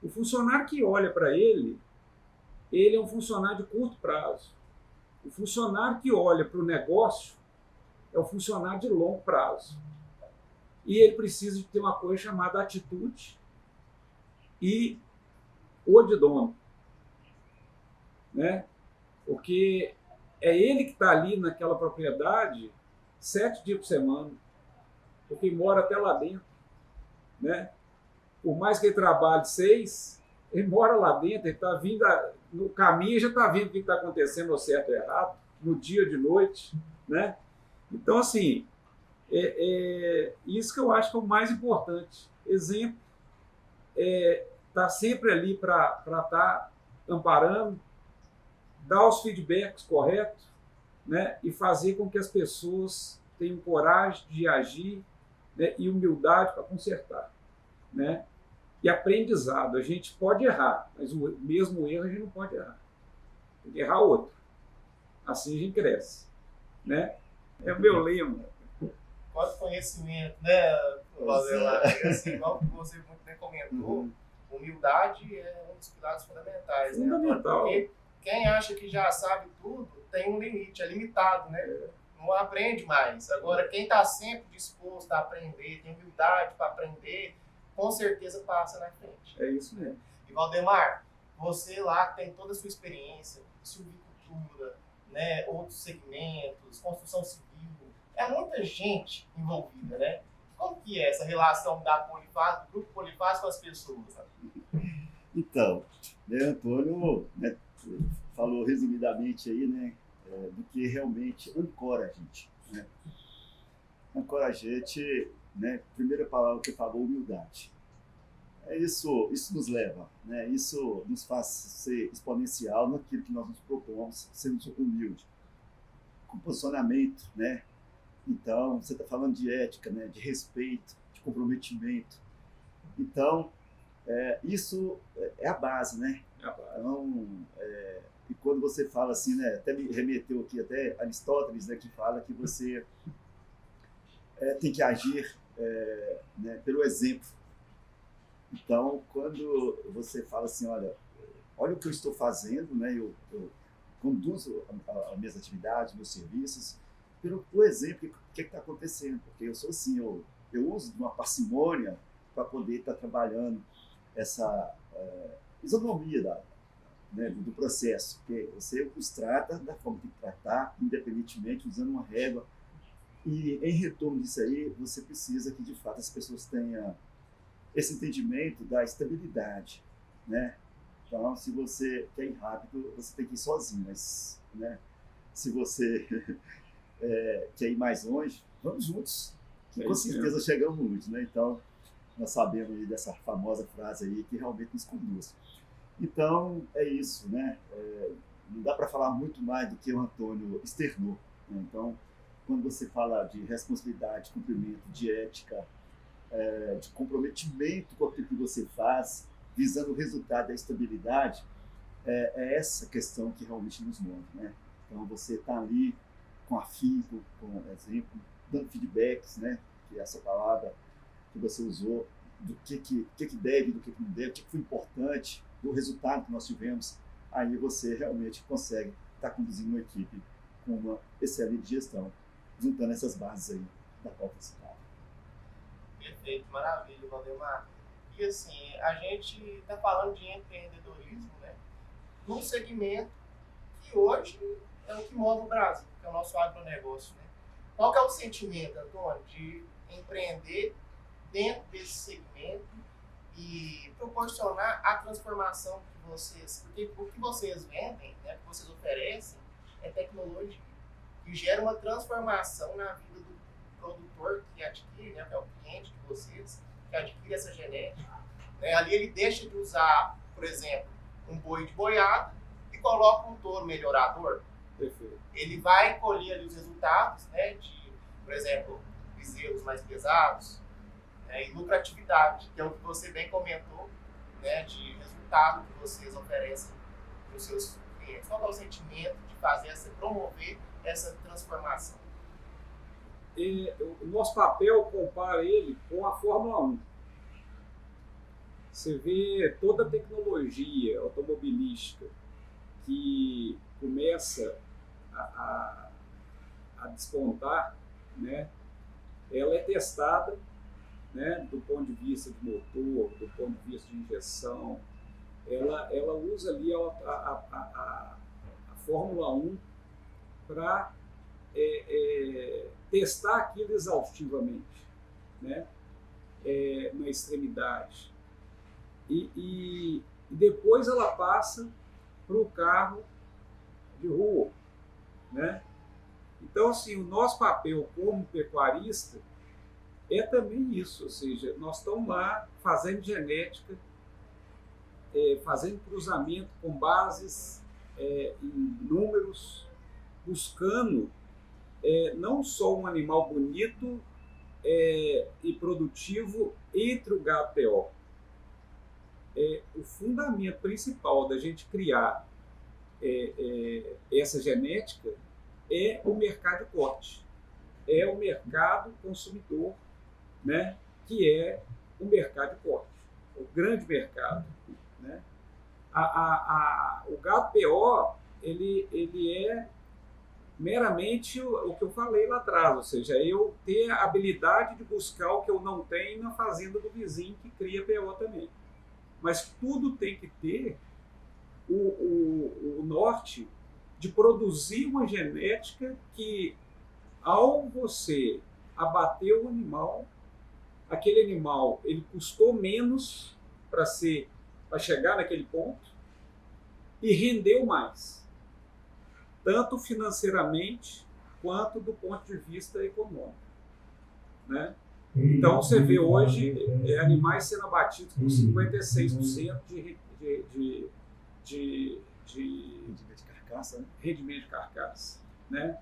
O funcionário que olha para ele é um funcionário de curto prazo. O funcionário que olha para o negócio é um funcionário de longo prazo. E ele precisa de ter uma coisa chamada atitude e o de dono, né? Porque é ele que está ali naquela propriedade 7 dias por semana, porque mora até lá dentro, né? Por mais que ele trabalhe 6, ele mora lá dentro, ele está vindo no caminho, já está vendo o que está acontecendo, ou certo ou errado, no dia ou de noite, né? Então, assim, isso que eu acho que é o mais importante. Exemplo, tá sempre ali para estar amparando, dar os feedbacks corretos, né? E fazer com que as pessoas tenham coragem de agir, né? E humildade para consertar, né? E aprendizado. A gente pode errar, mas o mesmo erro a gente não pode errar. Tem que errar outro. Assim a gente cresce, né? É o meu lema. Conhecimento, né, Valdemar? Assim, igual você muito bem comentou, humildade é um dos pilares fundamentais, né? Fundamental. Porque quem acha que já sabe tudo tem um limite, é limitado, né? Não aprende mais. Agora, quem está sempre disposto a aprender, tem humildade para aprender, com certeza passa na frente. É isso mesmo. E Valdemar, você lá tem toda a sua experiência, silvicultura, né, outros segmentos, construção civil, é muita gente envolvida, né? Como que é essa relação da Polifaz, do Grupo Polifaz com as pessoas? Então, Antônio, né, falou resumidamente aí, né, do que realmente ancora a gente, né? Ancora a gente, né, primeira palavra que falou, humildade. Isso nos leva, né? Isso nos faz ser exponencial naquilo que nós nos propomos, sermos humildes. Com posicionamento, né? Então, você está falando de ética, né? De respeito, de comprometimento. Então, isso é a base, né? Então, e quando você fala assim, né? Até me remeteu aqui, até Aristóteles, né? Que fala que você tem que agir né, pelo exemplo. Então, quando você fala assim, olha o que eu estou fazendo, né? Eu conduzo as minhas atividades, meus serviços, pelo exemplo, o que está acontecendo, porque eu sou assim, eu uso de uma parcimônia para poder estar trabalhando essa isonomia né, do processo, porque você os trata da forma que tem que tratar, independentemente, usando uma régua, e em retorno disso aí, você precisa que de fato as pessoas tenham esse entendimento da estabilidade, né? Então, se você quer ir rápido, você tem que ir sozinho, mas, né, se você quer ir mais longe, vamos juntos, que com certeza chegamos juntos, né? Então, nós sabemos aí dessa famosa frase aí que realmente nos conduz. Então, é isso, né? Não dá para falar muito mais do que o Antônio externou, né? Então, quando você fala de responsabilidade, cumprimento, de ética, de comprometimento com aquilo que você faz, visando o resultado da estabilidade, é essa questão que realmente nos move, né? Então, você está ali com afinco, com exemplo, dando feedbacks, né? Que é essa palavra que você usou, do que deve, do que não deve, o que foi importante, do resultado que nós tivemos, aí você realmente consegue estar conduzindo uma equipe com uma excelente gestão, juntando essas bases aí da qual você fala. Perfeito, maravilha, Valdemar. E assim, a gente está falando de empreendedorismo, né? Num segmento que hoje é o que move o Brasil, que é o nosso agronegócio, né? Qual que é o sentimento, Antônio, de empreender dentro desse segmento e proporcionar a transformação que vocês... Porque o que vocês vendem, né, o que vocês oferecem, é tecnologia, que gera uma transformação na vida do produtor que adquire, né, que é o cliente de vocês, que adquire essa genética. Né? Ali ele deixa de usar, por exemplo, um boi de boiada e coloca um touro melhorador. Perfeito. Ele vai colher ali os resultados, né, de, por exemplo, bezerros mais pesados, né, e lucratividade, que é o que você bem comentou, né, de resultado que vocês oferecem para os seus clientes. Qual é o sentimento de fazer promover essa transformação? O nosso papel compara ele com a Fórmula 1. Você vê toda a tecnologia automobilística que começa a despontar, né? Ela é testada, né, do ponto de vista de motor, do ponto de vista de injeção. Ela usa ali a Fórmula 1 para testar aquilo exaustivamente, né? Na extremidade. E depois ela passa para o carro de rua, né? Então, assim, o nosso papel como pecuarista é também isso, ou seja, nós estamos lá fazendo genética, fazendo cruzamento com bases em números, buscando não só um animal bonito e produtivo entre o gado PO. O fundamento principal da gente criar essa genética é o mercado de corte, é o mercado consumidor, né, que é o mercado de corte, o grande mercado, né? O gado PO ele é meramente o que eu falei lá atrás, ou seja, eu ter a habilidade de buscar o que eu não tenho na fazenda do vizinho que cria PO também. Mas tudo tem que ter o norte de produzir uma genética que, ao você abater o animal, aquele animal ele custou menos para chegar naquele ponto e rendeu mais, tanto financeiramente quanto do ponto de vista econômico, né? Então você vê hoje animais sendo abatidos com 56% de Carcaça, né? rendimento de carcaça, né?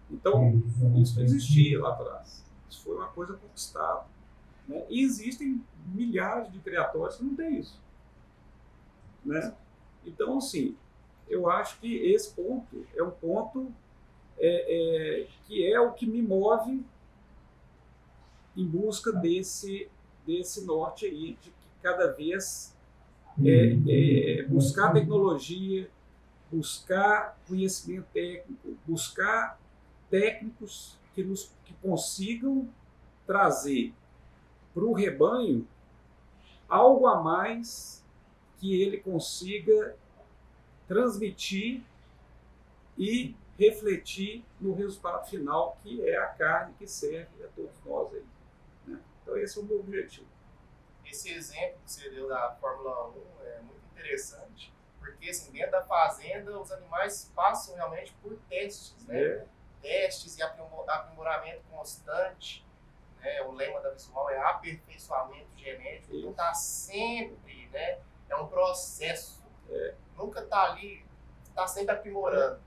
Então isso não existia lá atrás, isso foi uma coisa conquistada, né? E existem milhares de criatórios que não tem isso, né? Então, assim, eu acho que esse ponto é um ponto que é o que me move em busca desse norte aí, de que cada vez buscar tecnologia, buscar conhecimento técnico, buscar técnicos que consigam trazer para o rebanho algo a mais que ele consiga transmitir e refletir no resultado final, que é a carne que serve a todos nós aí, né? Então esse é o meu objetivo. Esse exemplo que você deu da Fórmula 1 é muito interessante, porque assim, dentro da fazenda os animais passam realmente por testes, né? Testes e aprimoramento constante, né? O lema da Visual é aperfeiçoamento genético, então está sempre, né? É um processo, nunca está ali, está sempre aprimorando.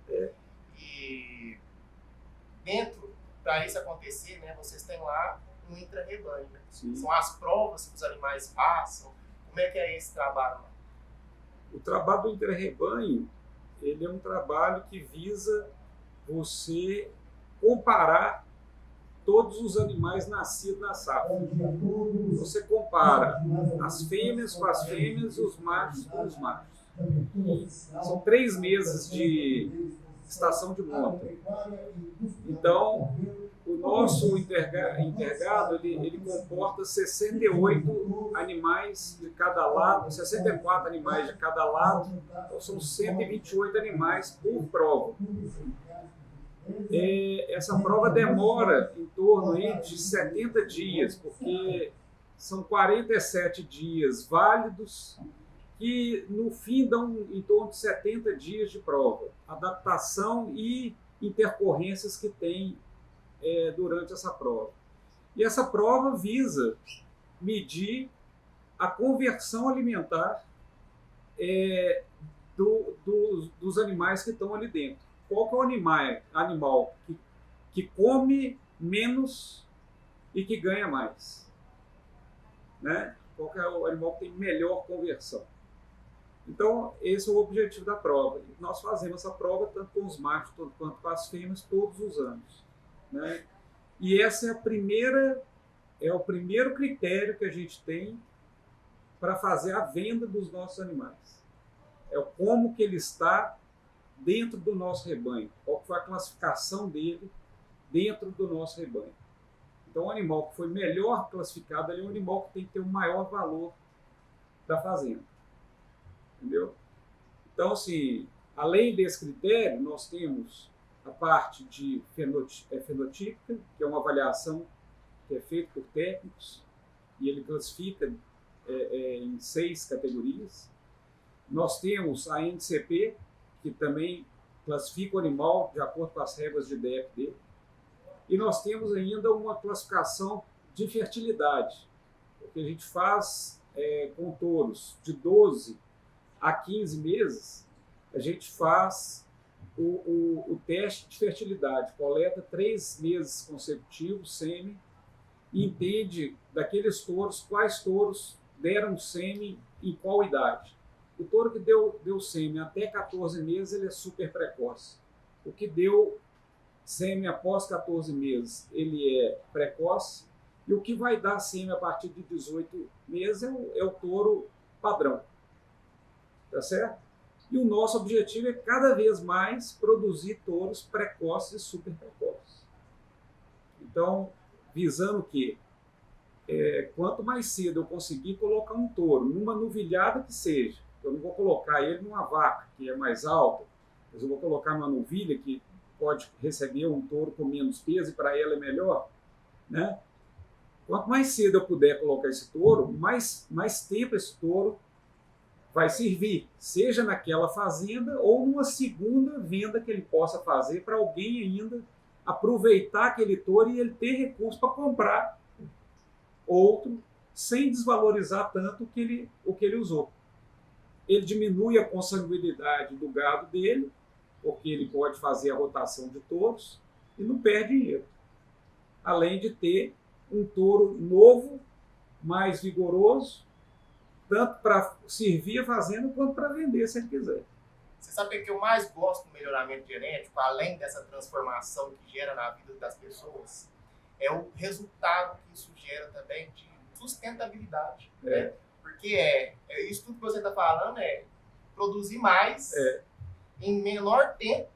E dentro, para isso acontecer, né, vocês têm lá um intra-rebanho, né? São as provas que os animais passam. Como é que é esse trabalho lá? O trabalho do intra-rebanho, ele é um trabalho que visa você comparar todos os animais nascidos na safra. Você compara as fêmeas com as fêmeas e os machos com os machos. São 3 meses de estação de monta. Então, o nosso intergado, ele comporta 68 animais de cada lado, 64 animais de cada lado, então são 128 animais por prova. Essa prova demora em torno aí de 70 dias, porque são 47 dias válidos, que no fim dão em torno de 70 dias de prova, adaptação e intercorrências que tem durante essa prova. E essa prova visa medir a conversão alimentar dos animais que estão ali dentro. Qual que é o animal que come menos e que ganha mais? Né? Qual que é o animal que tem melhor conversão? Então, esse é o objetivo da prova. Nós fazemos essa prova tanto com os machos quanto com as fêmeas todos os anos. Né? E essa é o primeiro critério que a gente tem para fazer a venda dos nossos animais. É como que ele está dentro do nosso rebanho, qual foi a classificação dele dentro do nosso rebanho. Então, o animal que foi melhor classificado é um animal que tem que ter o maior valor da fazenda. Entendeu? Então, assim, além desse critério, nós temos a parte de fenotípica, que é uma avaliação que é feita por técnicos, e ele classifica em 6 categorias. Nós temos a NCP, que também classifica o animal de acordo com as regras de DEP dele. E nós temos ainda uma classificação de fertilidade, porque a gente faz com touros de 12 a 15 meses, a gente faz o teste de fertilidade, coleta 3 meses consecutivos sêmen e entende daqueles touros quais touros deram sêmen em qual idade. O touro que deu sêmen até 14 meses, ele é super precoce. O que deu sêmen após 14 meses, ele é precoce. E o que vai dar sêmen a partir de 18 meses é o touro padrão. Tá certo? E o nosso objetivo é cada vez mais produzir touros precoces e super precoces. Então, visando que quanto mais cedo eu conseguir colocar um touro numa novilhada que seja, eu não vou colocar ele numa vaca que é mais alta, mas eu vou colocar numa novilha que pode receber um touro com menos peso e para ela é melhor, né? Quanto mais cedo eu puder colocar esse touro, mais tempo esse touro vai servir, seja naquela fazenda ou numa segunda venda que ele possa fazer para alguém ainda aproveitar aquele touro e ele ter recurso para comprar outro sem desvalorizar tanto o que ele usou. Ele diminui a consanguinidade do gado dele, porque ele pode fazer a rotação de touros e não perde dinheiro. Além de ter um touro novo, mais vigoroso, tanto para servir a fazenda quanto para vender, se ele quiser. Você sabe o que eu mais gosto do melhoramento genético, além dessa transformação que gera na vida das pessoas? É o resultado que isso gera também de sustentabilidade. Né? Porque isso tudo que você está falando é produzir mais em menor tempo,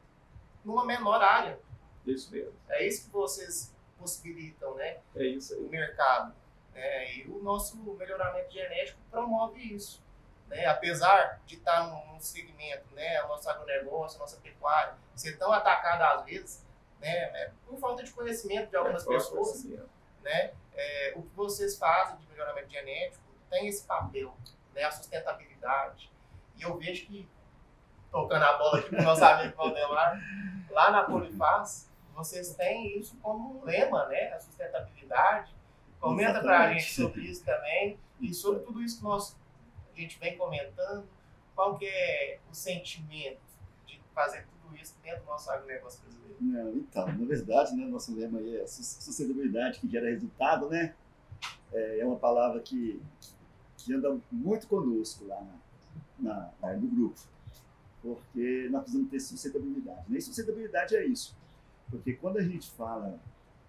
numa menor área. Isso mesmo. É isso que vocês possibilitam, né? É isso aí. No mercado. E o nosso melhoramento genético promove isso. Né? Apesar de estar num segmento, né, o nosso agronegócio, a nossa pecuária, ser tão atacado às vezes, né, por falta de conhecimento de algumas pessoas, né, o que vocês fazem de melhoramento genético tem esse papel, né, a sustentabilidade. E eu vejo que, tocando a bola aqui para o nosso amigo Valdemar, lá na Polifaz, vocês têm isso como um lema, né, a sustentabilidade. Comenta para a gente sobre isso também e sobre tudo isso que a gente vem comentando. Qual que é o sentimento de fazer tudo isso dentro do nosso agronegócio brasileiro? Não, então, na verdade, né, nosso lema aí é sustentabilidade que gera resultado, né? É uma palavra que anda muito conosco lá no grupo, porque nós precisamos ter sustentabilidade. Né? E sustentabilidade é isso, porque quando a gente fala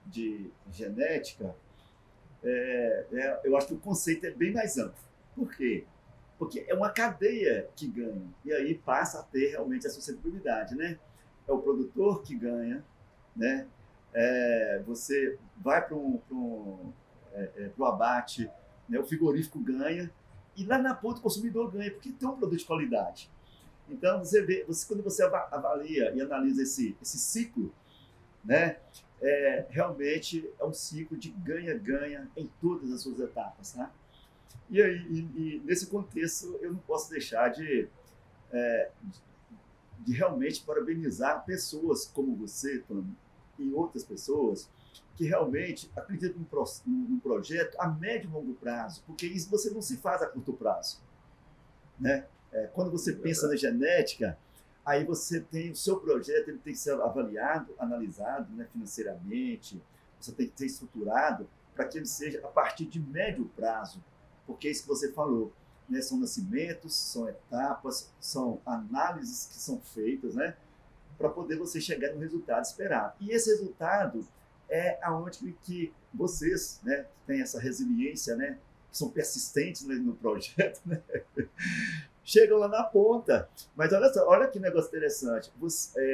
de genética, eu acho que o conceito é bem mais amplo. Por quê? Porque é uma cadeia que ganha, e aí passa a ter realmente a sustentabilidade, né? é o produtor que ganha, né? Você vai para o abate, né? O frigorífico ganha, e lá na ponta o consumidor ganha, porque tem um produto de qualidade. Então, quando você avalia e analisa esse ciclo, né? Realmente é um ciclo de ganha-ganha em todas as suas etapas, tá? E nesse contexto, eu não posso deixar de realmente parabenizar pessoas como você, Tony, e outras pessoas que realmente acreditam num projeto a médio e longo prazo, porque isso você não se faz a curto prazo, né? Quando você pensa na genética, aí você tem o seu projeto, ele tem que ser avaliado, analisado, né, financeiramente, você tem que ser estruturado para que ele seja a partir de médio prazo, porque é isso que você falou, né? São nascimentos, são etapas, são análises que são feitas, né, para poder você chegar no resultado esperado. E esse resultado é aonde que vocês, né, têm essa resiliência, né, que são persistentes no projeto, né, chegam lá na ponta. Mas olha só, olha que negócio interessante.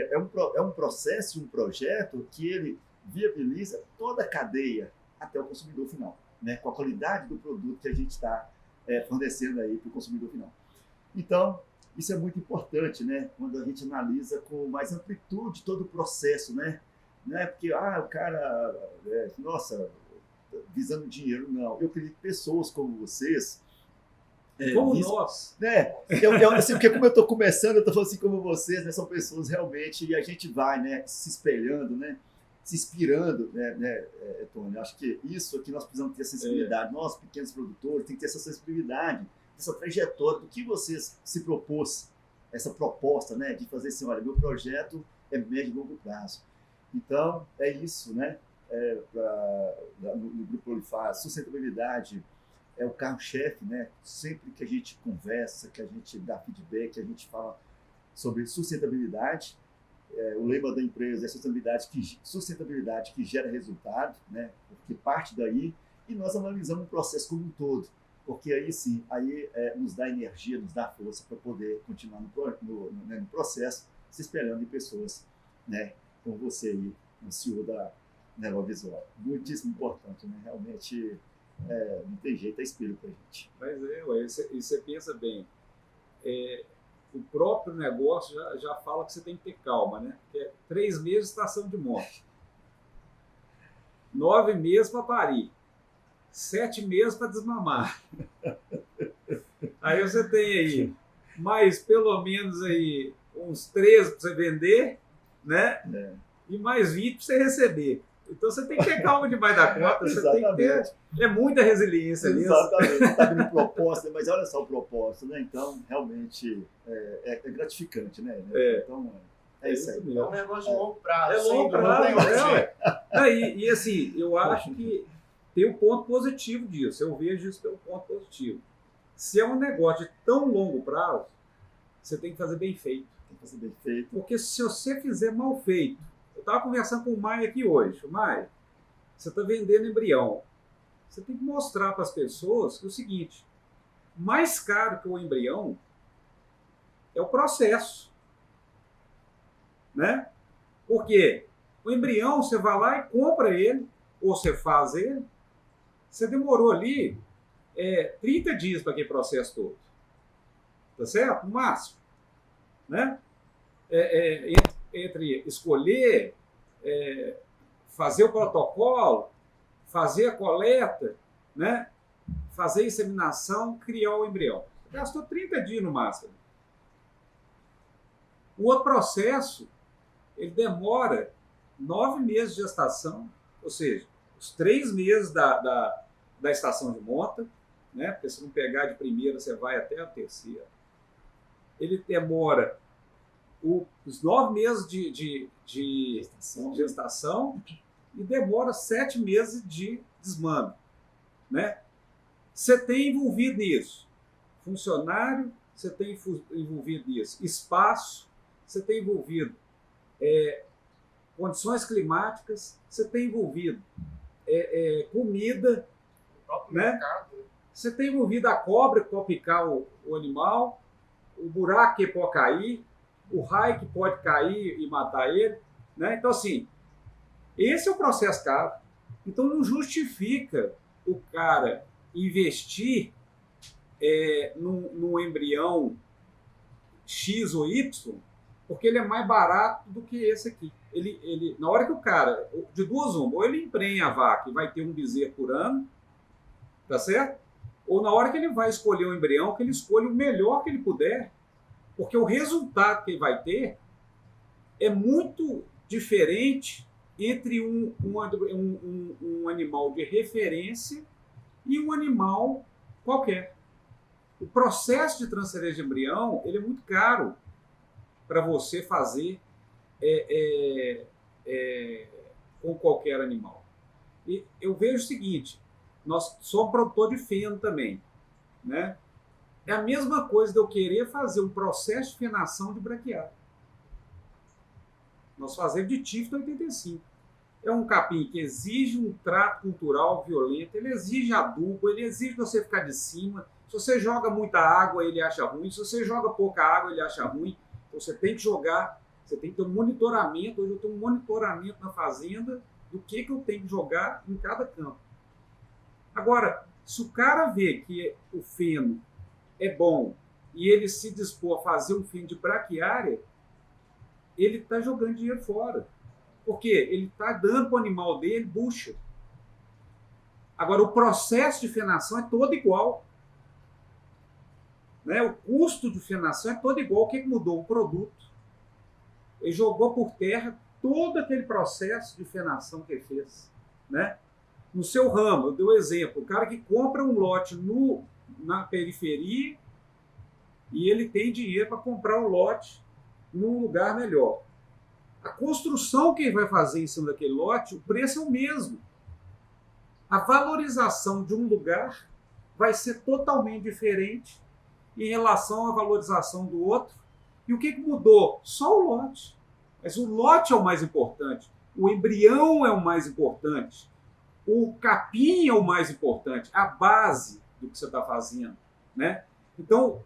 É um processo, um projeto que ele viabiliza toda a cadeia até o consumidor final, né, com a qualidade do produto que a gente está fornecendo aí para o consumidor final. Então, isso é muito importante, né, quando a gente analisa com mais amplitude todo o processo, né? Não é porque, o cara, nossa, visando dinheiro, não. Eu acredito que pessoas como vocês, como nós, né? Assim, porque como eu estou começando, eu estou falando assim como vocês, né? São pessoas realmente, e a gente vai, né, se espelhando, né, se inspirando, né, Tony? Acho que isso aqui nós precisamos ter sensibilidade. Nós, pequenos produtores, tem que ter essa sensibilidade, essa trajetória do que vocês se propôs, essa proposta, né, de fazer assim, olha, meu projeto é médio e longo prazo. Então, é isso, né? No Grupo Polifar, sustentabilidade é o carro-chefe, né? Sempre que a gente conversa, que a gente dá feedback, que a gente fala sobre sustentabilidade, o lema da empresa é sustentabilidade que gera resultado, né? Porque parte daí, e nós analisamos o processo como um todo, porque aí sim, nos dá energia, nos dá força para poder continuar no processo, se espelhando em pessoas, né, como você aí, o CEO da Nova Visual. Muitíssimo importante, né? Realmente não tem jeito, é espelho para a gente. Mas e você pensa bem, o próprio negócio já fala que você tem que ter calma, né? Porque 3 meses estação de monte, 9 meses para parir, 7 meses para desmamar. Aí você tem aí mais pelo menos aí uns 13 para você vender, né? E mais 20 para você receber. Então você tem que ter calma demais da conta, você tem que ter muita resiliência nisso. Exatamente, está vindo proposta, mas olha só o propósito, né? Então realmente é gratificante, né? Então é isso aí. É um negócio de longo prazo. É longo prazo, e assim, eu acho que tem um ponto positivo disso, eu vejo isso pelo ponto positivo. Se é um negócio de tão longo prazo, você tem que fazer bem feito. Tem que fazer bem feito. Porque se você fizer mal feito, eu estava conversando com o Maio aqui hoje. Maio, você está vendendo embrião. Você tem que mostrar para as pessoas que é o seguinte, mais caro que o embrião é o processo. Né? Porque o embrião, você vai lá e compra ele, ou você faz ele, você demorou ali 30 dias para aquele processo todo. Tá certo? No máximo. Né? Entre escolher, fazer o protocolo, fazer a coleta, né? Fazer a inseminação, criar o embrião. Você gastou 30 dias no máximo. O outro processo, ele demora 9 meses de gestação, ou seja, os 3 meses da estação de monta, né? Porque se não pegar de primeira, você vai até a terceira. Ele demora os 9 meses de gestação e demora 7 meses de desmame, né? Você tem envolvido nisso funcionário, você tem envolvido nisso espaço, você tem envolvido condições climáticas, você tem envolvido comida, né? Você tem envolvido a cobra que pode picar o animal, o buraco que pode cair. o raio que pode cair e matar ele, né? Então, assim, esse é o processo caro. Então, não justifica o cara investir num embrião X ou Y, porque ele é mais barato do que esse aqui. Na hora que o cara, de duas uma, ou ele emprenha a vaca e vai ter um bezerro por ano, tá certo? Ou na hora que ele vai escolher o embrião, que ele escolhe o melhor que ele puder, porque o resultado que ele vai ter é muito diferente entre um animal de referência e um animal qualquer. O processo de transferência de embrião ele é muito caro para você fazer com qualquer animal. E eu vejo o seguinte, nós somos produtor de feno também, né? É a mesma coisa de eu querer fazer um processo de fenação de braquiária. Nós fazemos de Tifton 85. É um capim que exige um trato cultural violento, ele exige adubo, ele exige você ficar de cima. Se você joga muita água, ele acha ruim. Se você joga pouca água, ele acha ruim. Então você tem que jogar, você tem que ter um monitoramento. Hoje eu tenho um monitoramento na fazenda do que eu tenho que jogar em cada campo. Agora, se o cara vê que o feno é bom e ele se dispor a fazer um feno de braquiária, ele está jogando dinheiro fora. Porque ele está dando para o animal dele bucha. Agora, o processo de fenação é todo igual. Né? O custo de fenação é todo igual. O que mudou? O produto. Ele jogou por terra todo aquele processo de fenação que ele fez. Né? No seu ramo, eu dei um exemplo. O cara que compra um lote na periferia e ele tem dinheiro para comprar um lote num lugar melhor. A construção que ele vai fazer em cima daquele lote, o preço é o mesmo. A valorização de um lugar vai ser totalmente diferente em relação à valorização do outro. E o que mudou? Só o lote. Mas o lote é o mais importante. O embrião é o mais importante. O capim é o mais importante. A base do que você está fazendo. Né? Então,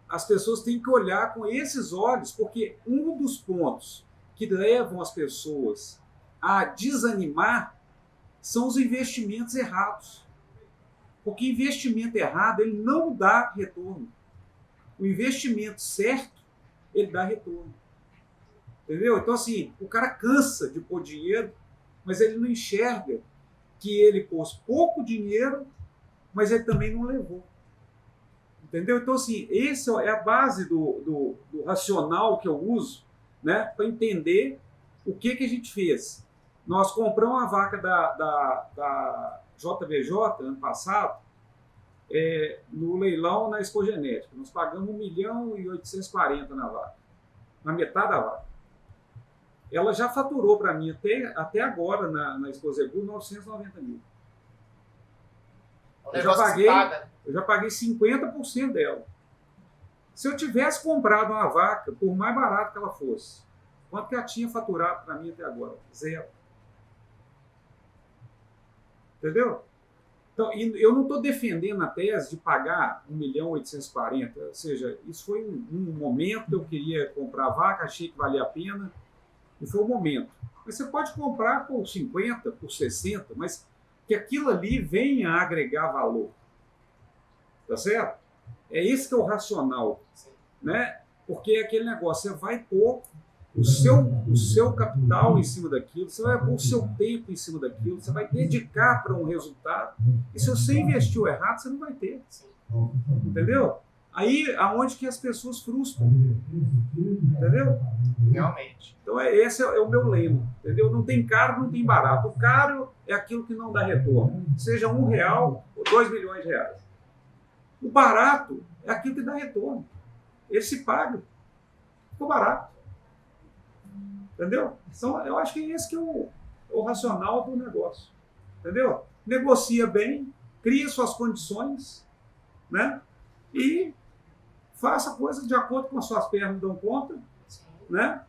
as pessoas têm que olhar com esses olhos, porque um dos pontos que levam as pessoas a desanimar são os investimentos errados. Porque investimento errado, ele não dá retorno. O investimento certo, ele dá retorno. Entendeu? Então, assim, o cara cansa de pôr dinheiro, mas ele não enxerga que ele pôs pouco dinheiro, mas ele também não levou. Entendeu? Então, assim, essa é a base do racional que eu uso, né, para entender o que a gente fez. Nós compramos uma vaca da JBJ ano passado no leilão na Expogenética. Nós pagamos 1.840.000 na vaca, na metade da vaca. Ela já faturou para mim até agora na Exposegu 990 mil. Eu já paguei 50% dela. Se eu tivesse comprado uma vaca, por mais barato que ela fosse, quanto que ela tinha faturado para mim até agora? 0. Entendeu? Então, eu não estou defendendo a tese de pagar 1.840.000, ou seja, isso foi um momento, eu queria comprar a vaca, achei que valia a pena, e foi um momento. Mas você pode comprar por 50, por 60, mas que aquilo ali venha a agregar valor. Tá certo? É esse que é o racional. Né? Porque é aquele negócio, você vai pôr o seu capital em cima daquilo, você vai pôr o seu tempo em cima daquilo, você vai dedicar para um resultado, e se você investiu errado, você não vai ter. Entendeu? Aí, aonde que as pessoas frustram. Entendeu? Realmente. Então, esse é o meu lema. Entendeu? Não tem caro, não tem barato. O caro é aquilo que não dá retorno. Seja R$1 ou 2 milhões de reais. O barato é aquilo que dá retorno. Ele se paga. Ficou barato. Entendeu? Então, eu acho que é esse que é o racional do negócio. Entendeu? Negocia bem, cria suas condições, né? E faça a coisa de acordo com as suas pernas dão conta, né?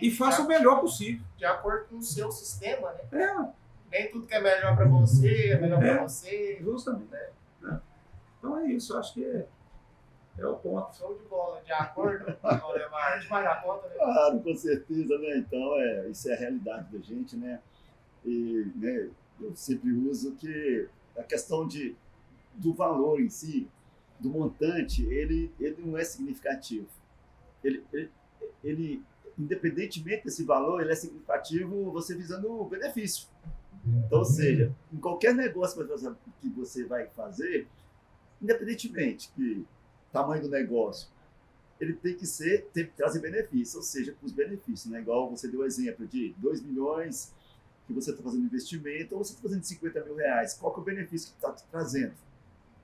E faça o melhor possível. De acordo com o seu sistema, né? É. Nem tudo que é melhor para você é melhor para você. Justamente. Né? Então é isso, eu acho que É o ponto. Show de bola, de acordo, Leomar? De mais da conta, né? Claro, com certeza, né? Então, isso é a realidade da gente, né? E, né, eu sempre uso que a questão do valor em si, do montante, ele não é significativo. Ele, independentemente desse valor, ele é significativo você visando o benefício. Então, ou seja, em qualquer negócio que você vai fazer, independentemente do tamanho do negócio, ele tem que trazer benefício, ou seja, com os benefícios, né? Igual você deu o exemplo de 2 milhões que você está fazendo investimento, ou você está fazendo 50 mil reais, qual que é o benefício que está te trazendo?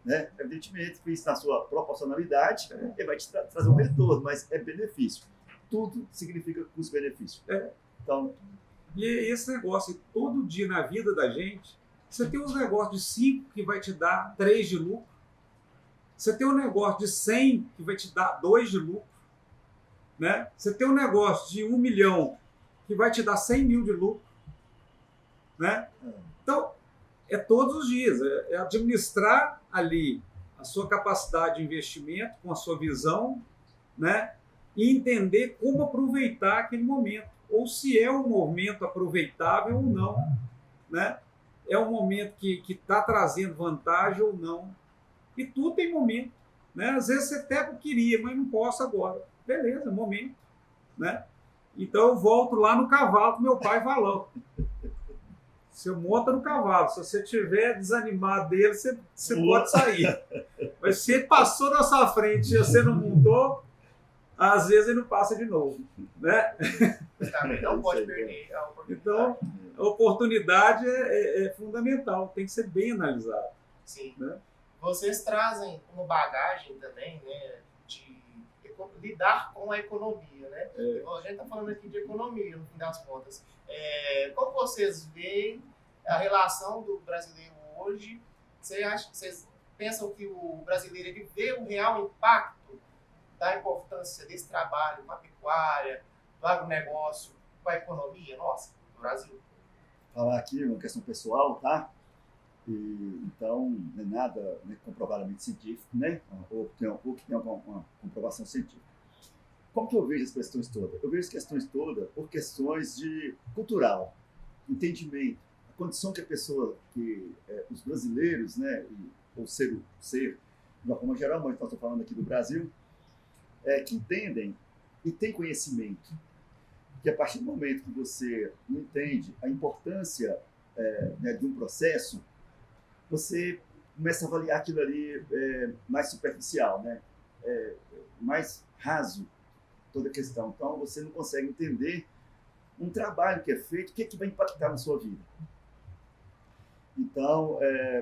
Né? Evidentemente, que isso na sua proporcionalidade, ele vai te trazer um retorno, mas é benefício. Tudo significa custo-benefício. Então, e esse negócio, todo dia na vida da gente, você tem uns negócios de 5 que vai te dar 3 de lucro, você tem um negócio de 100 que vai te dar 2 de lucro, né? Você tem um negócio de 1 milhão que vai te dar 100 mil de lucro, né? Então, é todos os dias, é administrar ali a sua capacidade de investimento com a sua visão, né? E entender como aproveitar aquele momento, ou se é um momento aproveitável ou não, né? É um momento que está trazendo vantagem ou não. E tudo tem momento, né? Às vezes você até queria, mas não posso agora. Beleza, momento, né? Então eu volto lá no cavalo que meu pai falou. Você monta no cavalo, se você estiver desanimado dele, você pode sair. Mas se ele passou na sua frente e você não montou, às vezes ele não passa de novo, né? Não pode perder a oportunidade. Então, a oportunidade é fundamental, tem que ser bem analisado. Sim. Né? Vocês trazem uma bagagem também, né, de lidar com a economia, né? A gente está falando aqui de economia, no fim das contas. Como vocês veem a relação do brasileiro hoje? Vocês pensam que o brasileiro ele vê o real impacto da importância desse trabalho com a pecuária, do agronegócio, com a economia nossa, do Brasil? Falar aqui uma questão pessoal, tá? Então, não é nada comprovadamente científico, né? Ou que tem uma comprovação científica. Como que eu vejo as questões todas? Eu vejo as questões todas por questões de cultural, entendimento, a condição que a pessoa, os brasileiros, né? Ou ser, de uma forma geral, mas nós estamos falando aqui do Brasil, que entendem e têm conhecimento. Que a partir do momento que você não entende a importância né, de um processo, você começa a avaliar aquilo ali mais superficial, né? Mais raso, toda a questão. Então, você não consegue entender um trabalho que é feito, o que é que vai impactar na sua vida. Então,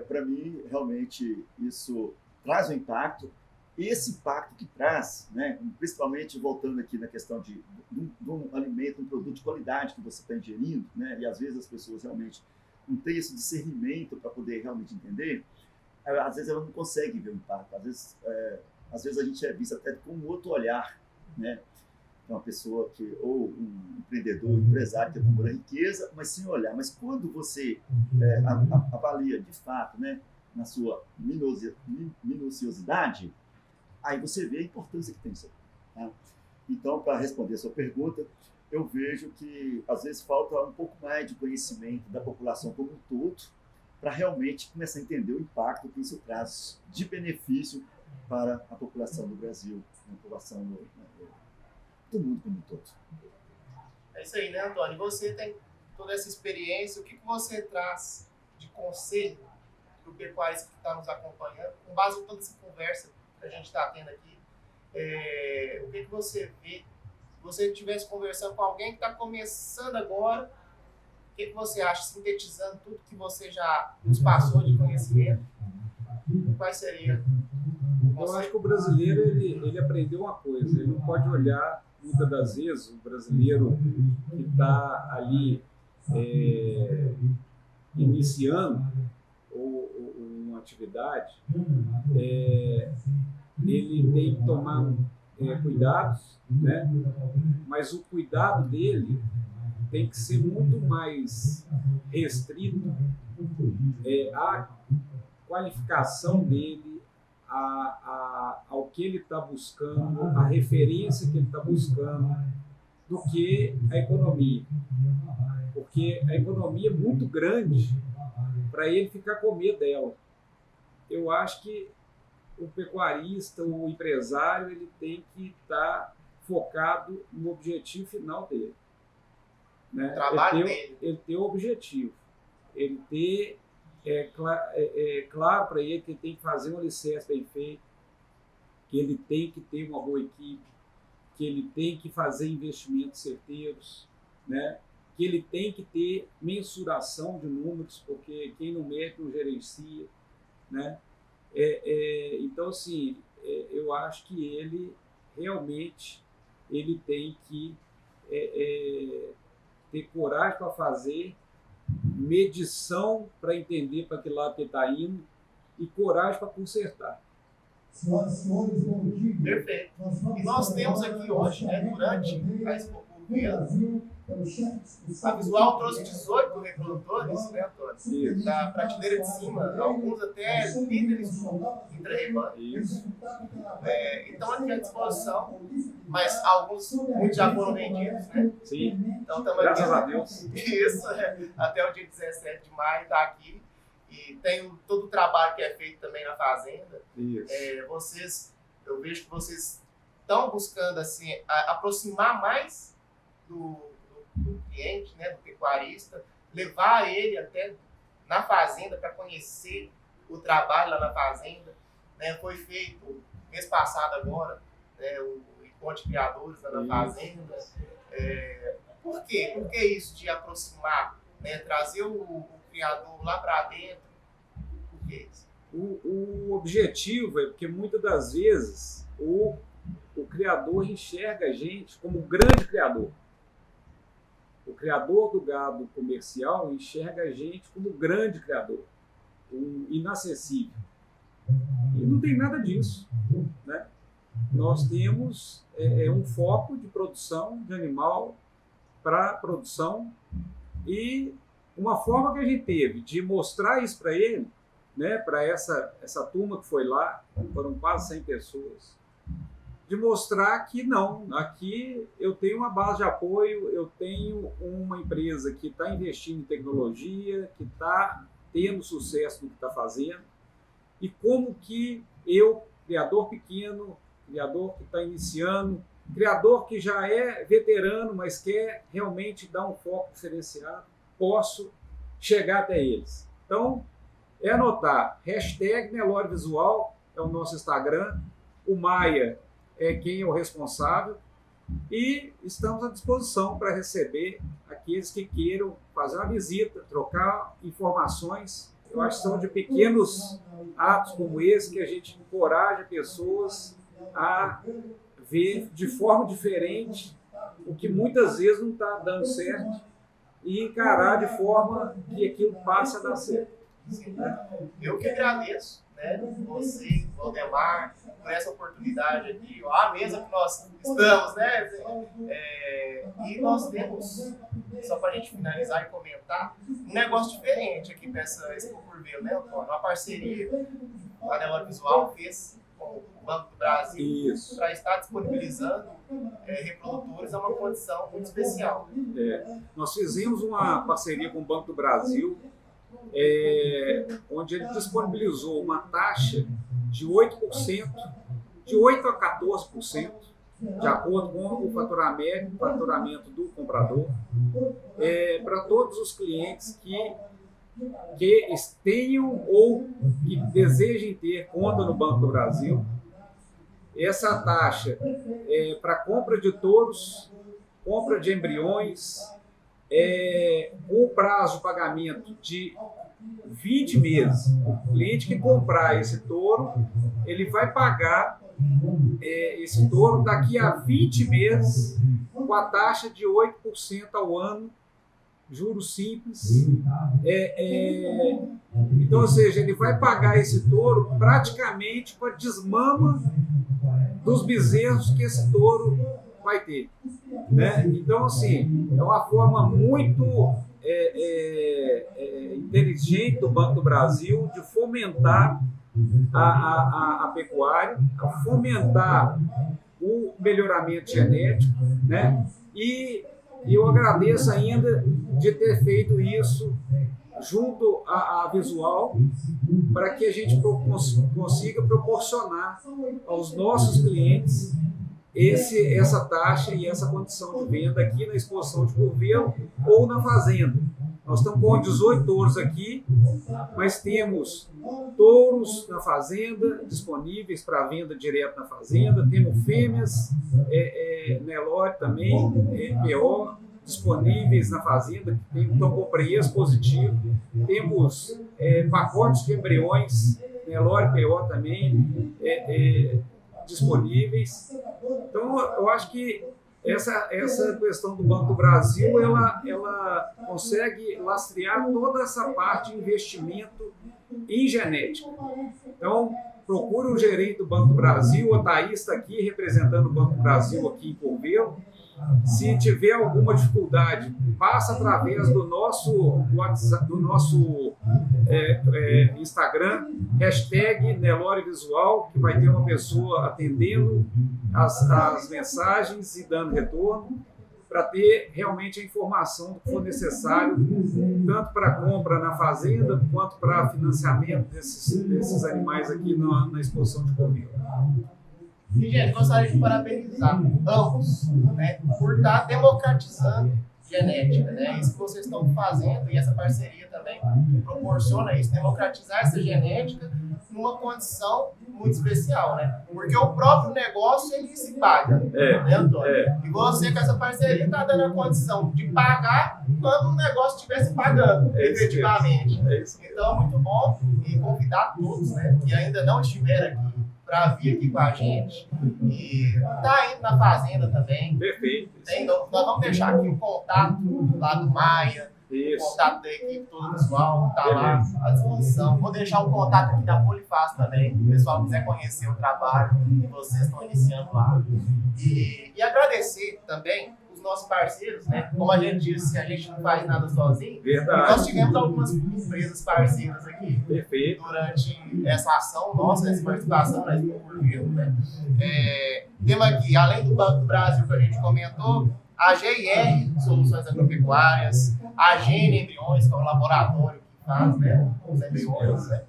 para mim, realmente, isso traz um impacto. Esse impacto que traz, né, principalmente voltando aqui na questão de um alimento, um produto de qualidade que você está ingerindo, né, e às vezes as pessoas realmente não têm esse discernimento para poder realmente entender, às vezes ela não consegue ver o impacto, às vezes a gente é visto até com um outro olhar, né, uma pessoa ou um empreendedor, um empresário que acumula riqueza, mas sem olhar. Mas quando você avalia de fato, né, na sua minuciosidade, aí você vê a importância que tem isso. Tá? Então, para responder a sua pergunta, eu vejo que às vezes falta um pouco mais de conhecimento da população como um todo para realmente começar a entender o impacto que isso traz de benefício para a população do Brasil, a população do mundo como um todo. É isso aí, né, Antônio? Você tem toda essa experiência, o que você traz de conselho para o pecuarista que está nos acompanhando, com base em toda essa conversa que a gente está tendo aqui? O que você vê? Se você estivesse conversando com alguém que está começando agora, o que você acha, sintetizando tudo que você já nos passou de conhecimento? Quais seria? Eu acho que o brasileiro ele aprendeu uma coisa, ele não pode olhar, muitas das vezes, o brasileiro que está ali iniciando uma atividade, ele tem que tomar cuidados, né? Mas o cuidado dele tem que ser muito mais restrito à qualificação dele, ao que ele está buscando, a referência que ele está buscando, do que a economia. Porque a economia é muito grande para ele ficar com medo dela. Eu acho que o pecuarista, o empresário, ele tem que estar focado no objetivo final dele. Né? Ele ter o objetivo. Ele ter claro para ele que ele tem que fazer um alicerce bem feito, que ele tem que ter uma boa equipe, que ele tem que fazer investimentos certeiros, né? Que ele tem que ter mensuração de números, porque quem não mede não gerencia, né? Então, assim, eu acho que ele realmente ele tem que ter coragem para fazer, medição para entender para que lado que ele está indo e coragem para consertar. Perfeito. E nós temos aqui hoje, né, durante a Expo Curvelo, a Visual trouxe 18 reprodutores, né, Antônio? Da prateleira de cima, alguns até líderes intra-rebanho. Então, aqui à disposição, mas muitos já foram vendidos, né? Sim, então, graças a Deus. Isso, até o dia 17 de maio está aqui. E tem todo o trabalho que é feito também na fazenda. Eu vejo que vocês estão buscando assim, aproximar mais do cliente, né, do pecuarista, levar ele até na fazenda para conhecer o trabalho lá na fazenda. Né? Foi feito mês passado agora, né, o encontro de criadores lá na fazenda. Por quê? Por que isso de aproximar, né, trazer o criador lá para dentro? Por que isso? O objetivo é porque muitas das vezes o criador enxerga a gente como um grande criador. O criador do gado comercial enxerga a gente como um grande criador, um inacessível. E não tem nada disso, né? Nós temos um foco de produção de animal para produção e uma forma que a gente teve de mostrar isso para ele, né, para essa turma que foi lá, foram quase 100 pessoas, de mostrar que não, aqui eu tenho uma base de apoio, eu tenho uma empresa que está investindo em tecnologia, que está tendo sucesso no que está fazendo, e como que eu, criador pequeno, criador que está iniciando, criador que já é veterano, mas quer realmente dar um foco diferenciado, posso chegar até eles. Então, anotar, #Nelore Visual é o nosso Instagram, o Maia é quem é o responsável, e estamos à disposição para receber aqueles que queiram fazer uma visita, trocar informações. Eu acho que são de pequenos atos como esse que a gente encoraja pessoas a ver de forma diferente o que muitas vezes não está dando certo e encarar de forma que aquilo passe a dar certo. Eu que agradeço, né, você, Valdemar, por essa oportunidade aqui, a mesa que nós estamos, né? E nós temos, só para a gente finalizar e comentar, um negócio diferente aqui para essa Expo Curvelo, né, Antônio? Uma parceria que a Nelore Visual fez com o Banco do Brasil para estar disponibilizando reprodutores a uma condição muito especial. Nós fizemos uma parceria com o Banco do Brasil, onde ele disponibilizou uma taxa de 8%, de 8% a 14%, de acordo com o faturamento do comprador, para todos os clientes que tenham ou que desejem ter conta no Banco do Brasil. Essa taxa é para compra de touros, compra de embriões, com prazo de pagamento de 20 meses. O cliente que comprar esse touro, ele vai pagar esse touro daqui a 20 meses com a taxa de 8% ao ano, juros simples. Então, ou seja, ele vai pagar esse touro praticamente com a desmama dos bezerros que esse touro vai ter. Né? Então, assim, é uma forma muito inteligente do Banco do Brasil de fomentar a pecuária, a fomentar o melhoramento genético, né? E eu agradeço ainda de ter feito isso junto à Visual, para que a gente consiga proporcionar aos nossos clientes essa taxa e essa condição de venda aqui na exposição de Curvelo ou na fazenda. Nós estamos com 18 touros aqui, mas temos touros na fazenda disponíveis para venda direto na fazenda, temos fêmeas, Nelore também, PO, disponíveis na fazenda, que estão com preço positivo, temos pacotes de embriões, Nelore, PO também, disponíveis. Então, eu acho que essa questão do Banco do Brasil, ela consegue lastrear toda essa parte de investimento em genética. Então, procure o gerente do Banco do Brasil, a Thaís está aqui representando o Banco do Brasil aqui em Curvelo. Se tiver alguma dificuldade, passa através do nosso WhatsApp, do nosso Instagram, #NeloriVisual, que vai ter uma pessoa atendendo as mensagens e dando retorno, para ter realmente a informação que for necessário, tanto para compra na fazenda, quanto para financiamento desses animais aqui na exposição de Curvelo. E, gente, gostaria de parabenizar ambos, né, por estar democratizando genética, né? Isso que vocês estão fazendo e essa parceria também proporciona isso, democratizar essa genética numa condição muito especial, né? Porque o próprio negócio, ele se paga, né, Antônio? E você, com essa parceria, está dando a condição de pagar quando o negócio estivesse pagando, efetivamente. Então, muito bom, e convidar todos, né, que ainda não estiveram aqui, para vir aqui com a gente e tá indo na fazenda também. Perfeito. Nós vamos deixar aqui o contato lá do Maia, o contato da equipe toda pessoal, tá lá à disposição. Vou deixar o contato aqui da Polifaz também, se o pessoal quiser conhecer o trabalho que vocês estão iniciando lá. E agradecer também os nossos parceiros, né? Como a gente disse, a gente não faz nada sozinho. Verdade. E nós tivemos algumas empresas parceiras aqui. Perfeito. Durante essa ação nossa, essa participação na Expo Curvelo, né? Temos aqui, além do Banco do Brasil que a gente comentou, a GIR Soluções Agropecuárias, a Gene Embriões, que é o laboratório que faz, né, os embriões, né?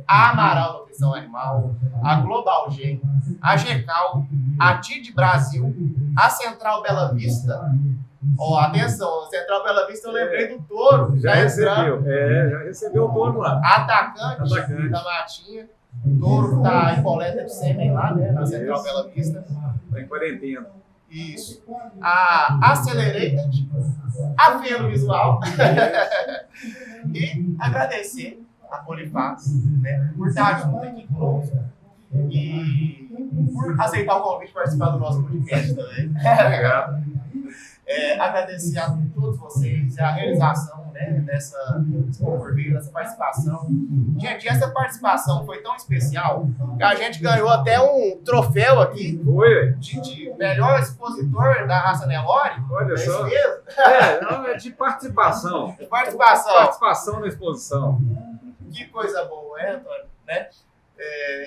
A Amaral Nutrição Animal, a Global G, a GECAL, a TID Brasil, a Central Bela Vista. Atenção, a Central Bela Vista eu lembrei do touro. Já recebeu o touro lá. Atacante da Matinha. O touro que está em coleta de sêmen lá, né, na Central Bela Vista. Está em quarentena. Isso. A Accelerated, a Velo Visual. E agradecer a Polifaz, né, por estar junto aqui conosco e por aceitar o convite de participar do nosso podcast também. Obrigado. Agradecer a todos vocês, a realização, né, dessa participação. Gente, essa participação foi tão especial que a gente ganhou até um troféu aqui de melhor expositor da raça Nelore. Olha só. É de participação. Participação na exposição. Que coisa boa, Antônio? Né?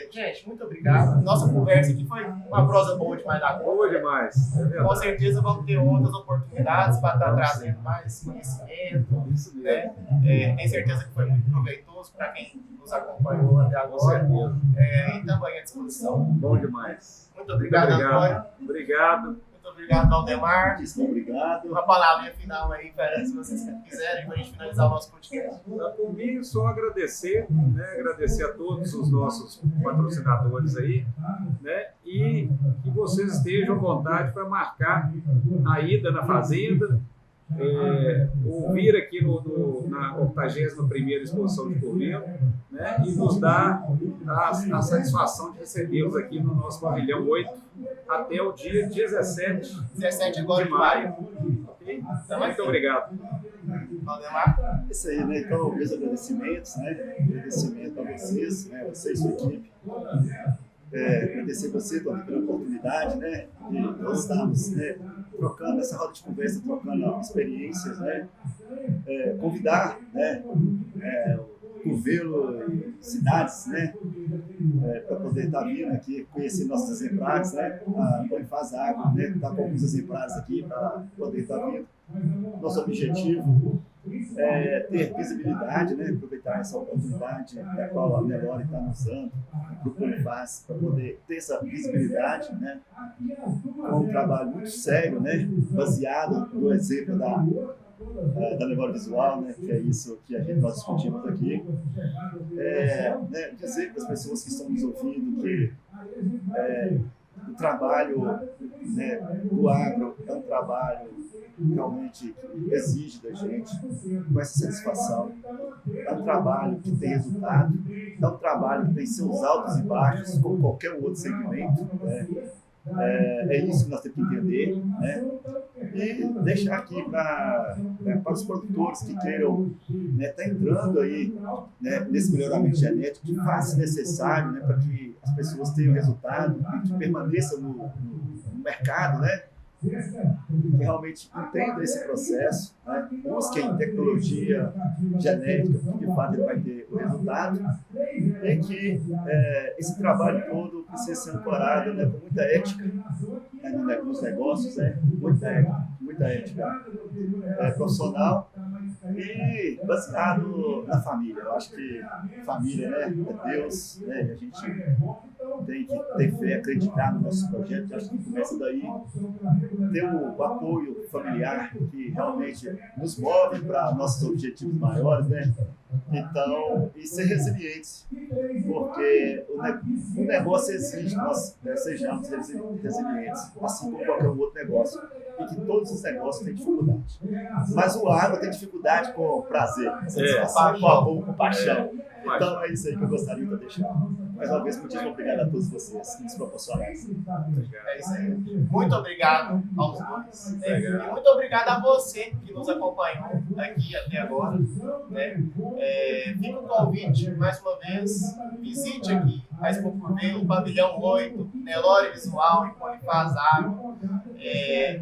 Gente, muito obrigado. Nossa conversa aqui foi uma prosa boa demais da conta. Boa demais. Com certeza vamos ter outras oportunidades para estar trazendo mais conhecimento. Né? Tenho certeza que foi muito proveitoso para quem nos acompanhou até agora. E também à disposição. Bom demais. Muito obrigado, Antônio. Obrigado. Muito obrigado, Valdemar. Obrigado. Uma palavrinha final aí, se vocês quiserem, para a gente finalizar o nosso podcast. Por mim, só agradecer, né? Agradecer a todos os nossos patrocinadores aí, né? E que vocês estejam à vontade para marcar a ida na fazenda, ouvir aqui na 81ª Exposição de Curvelo, né? E nos dar a satisfação de recebê-los aqui no nosso pavilhão 8 até o dia 17 agora de maio. Okay? Muito obrigado. Valdemar? Isso aí, né? Então, meus agradecimentos, né? Agradecimento a vocês, né? Você e sua equipe. Agradecer você, Tony, pela oportunidade, né? De nós estarmos, né, trocando essa roda de conversa, trocando experiências, né? Convidar, né? Curvelo e cidades, né? Para poder estar vindo aqui, conhecer nossos exemplares, né? A Bonifaz Agro, né? Está com alguns exemplares aqui para poder estar vindo. Nosso objetivo é ter visibilidade, né? Aproveitar essa oportunidade da qual a Nelore está nos dando, para o Bonifaz, para poder ter essa visibilidade, né? É um trabalho muito sério, né? Baseado no exemplo da Nelore Visual, né? Que é isso que nós discutimos aqui. Né? Dizer para as pessoas que estão nos ouvindo que o trabalho, né, do agro é um trabalho realmente que exige da gente com essa satisfação. É um trabalho que tem resultado, é um trabalho que tem seus altos e baixos, como qualquer outro segmento, né? É isso que nós temos que entender, né? E deixar aqui para os produtores que queiram, né, tá entrando aí, né, nesse melhoramento genético, que faça necessário, né, para que as pessoas tenham resultado e que permaneçam no mercado, né? Que realmente entendam esse processo, né? Busquem tecnologia genética, porque de fato ele vai ter o resultado, e que esse trabalho todo precisa ser ancorado, né, com muita ética, né, nos negócios, né? Muita ética profissional e baseado na família. Eu acho que família, né, é Deus, né, e a gente tem que ter fé, acreditar no nosso projeto. Eu acho que começa daí, ter o apoio familiar que realmente nos move para nossos objetivos maiores, né? Então, e ser resilientes, porque o negócio exige que nós sejamos resilientes, assim como qualquer outro negócio, e que todos os negócios têm dificuldade. Mas o agro tem dificuldade com prazer, satisfação, com amor, com paixão. Então é isso aí que eu gostaria de deixar. Mais uma vez, muitíssimo obrigado a todos vocês que nos proporcionaram. É isso aí. Muito obrigado aos dois. E muito obrigado a você que nos acompanhou aqui até agora. Né? Fica o convite, mais uma vez, visite aqui a Expo Curvelo, Pavilhão 8, Nelore Visual e Bonifaz Agro.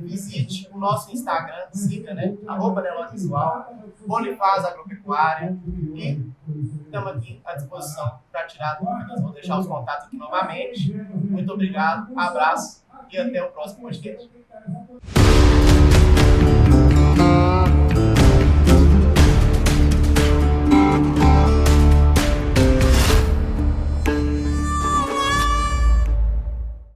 Visite o nosso Instagram, siga, né? @Nelore Visual, Bonifaz Agropecuária, e estamos aqui à disposição para tirar dúvidas. Vou deixar os contatos aqui novamente. Muito obrigado, abraço e até o próximo podcast.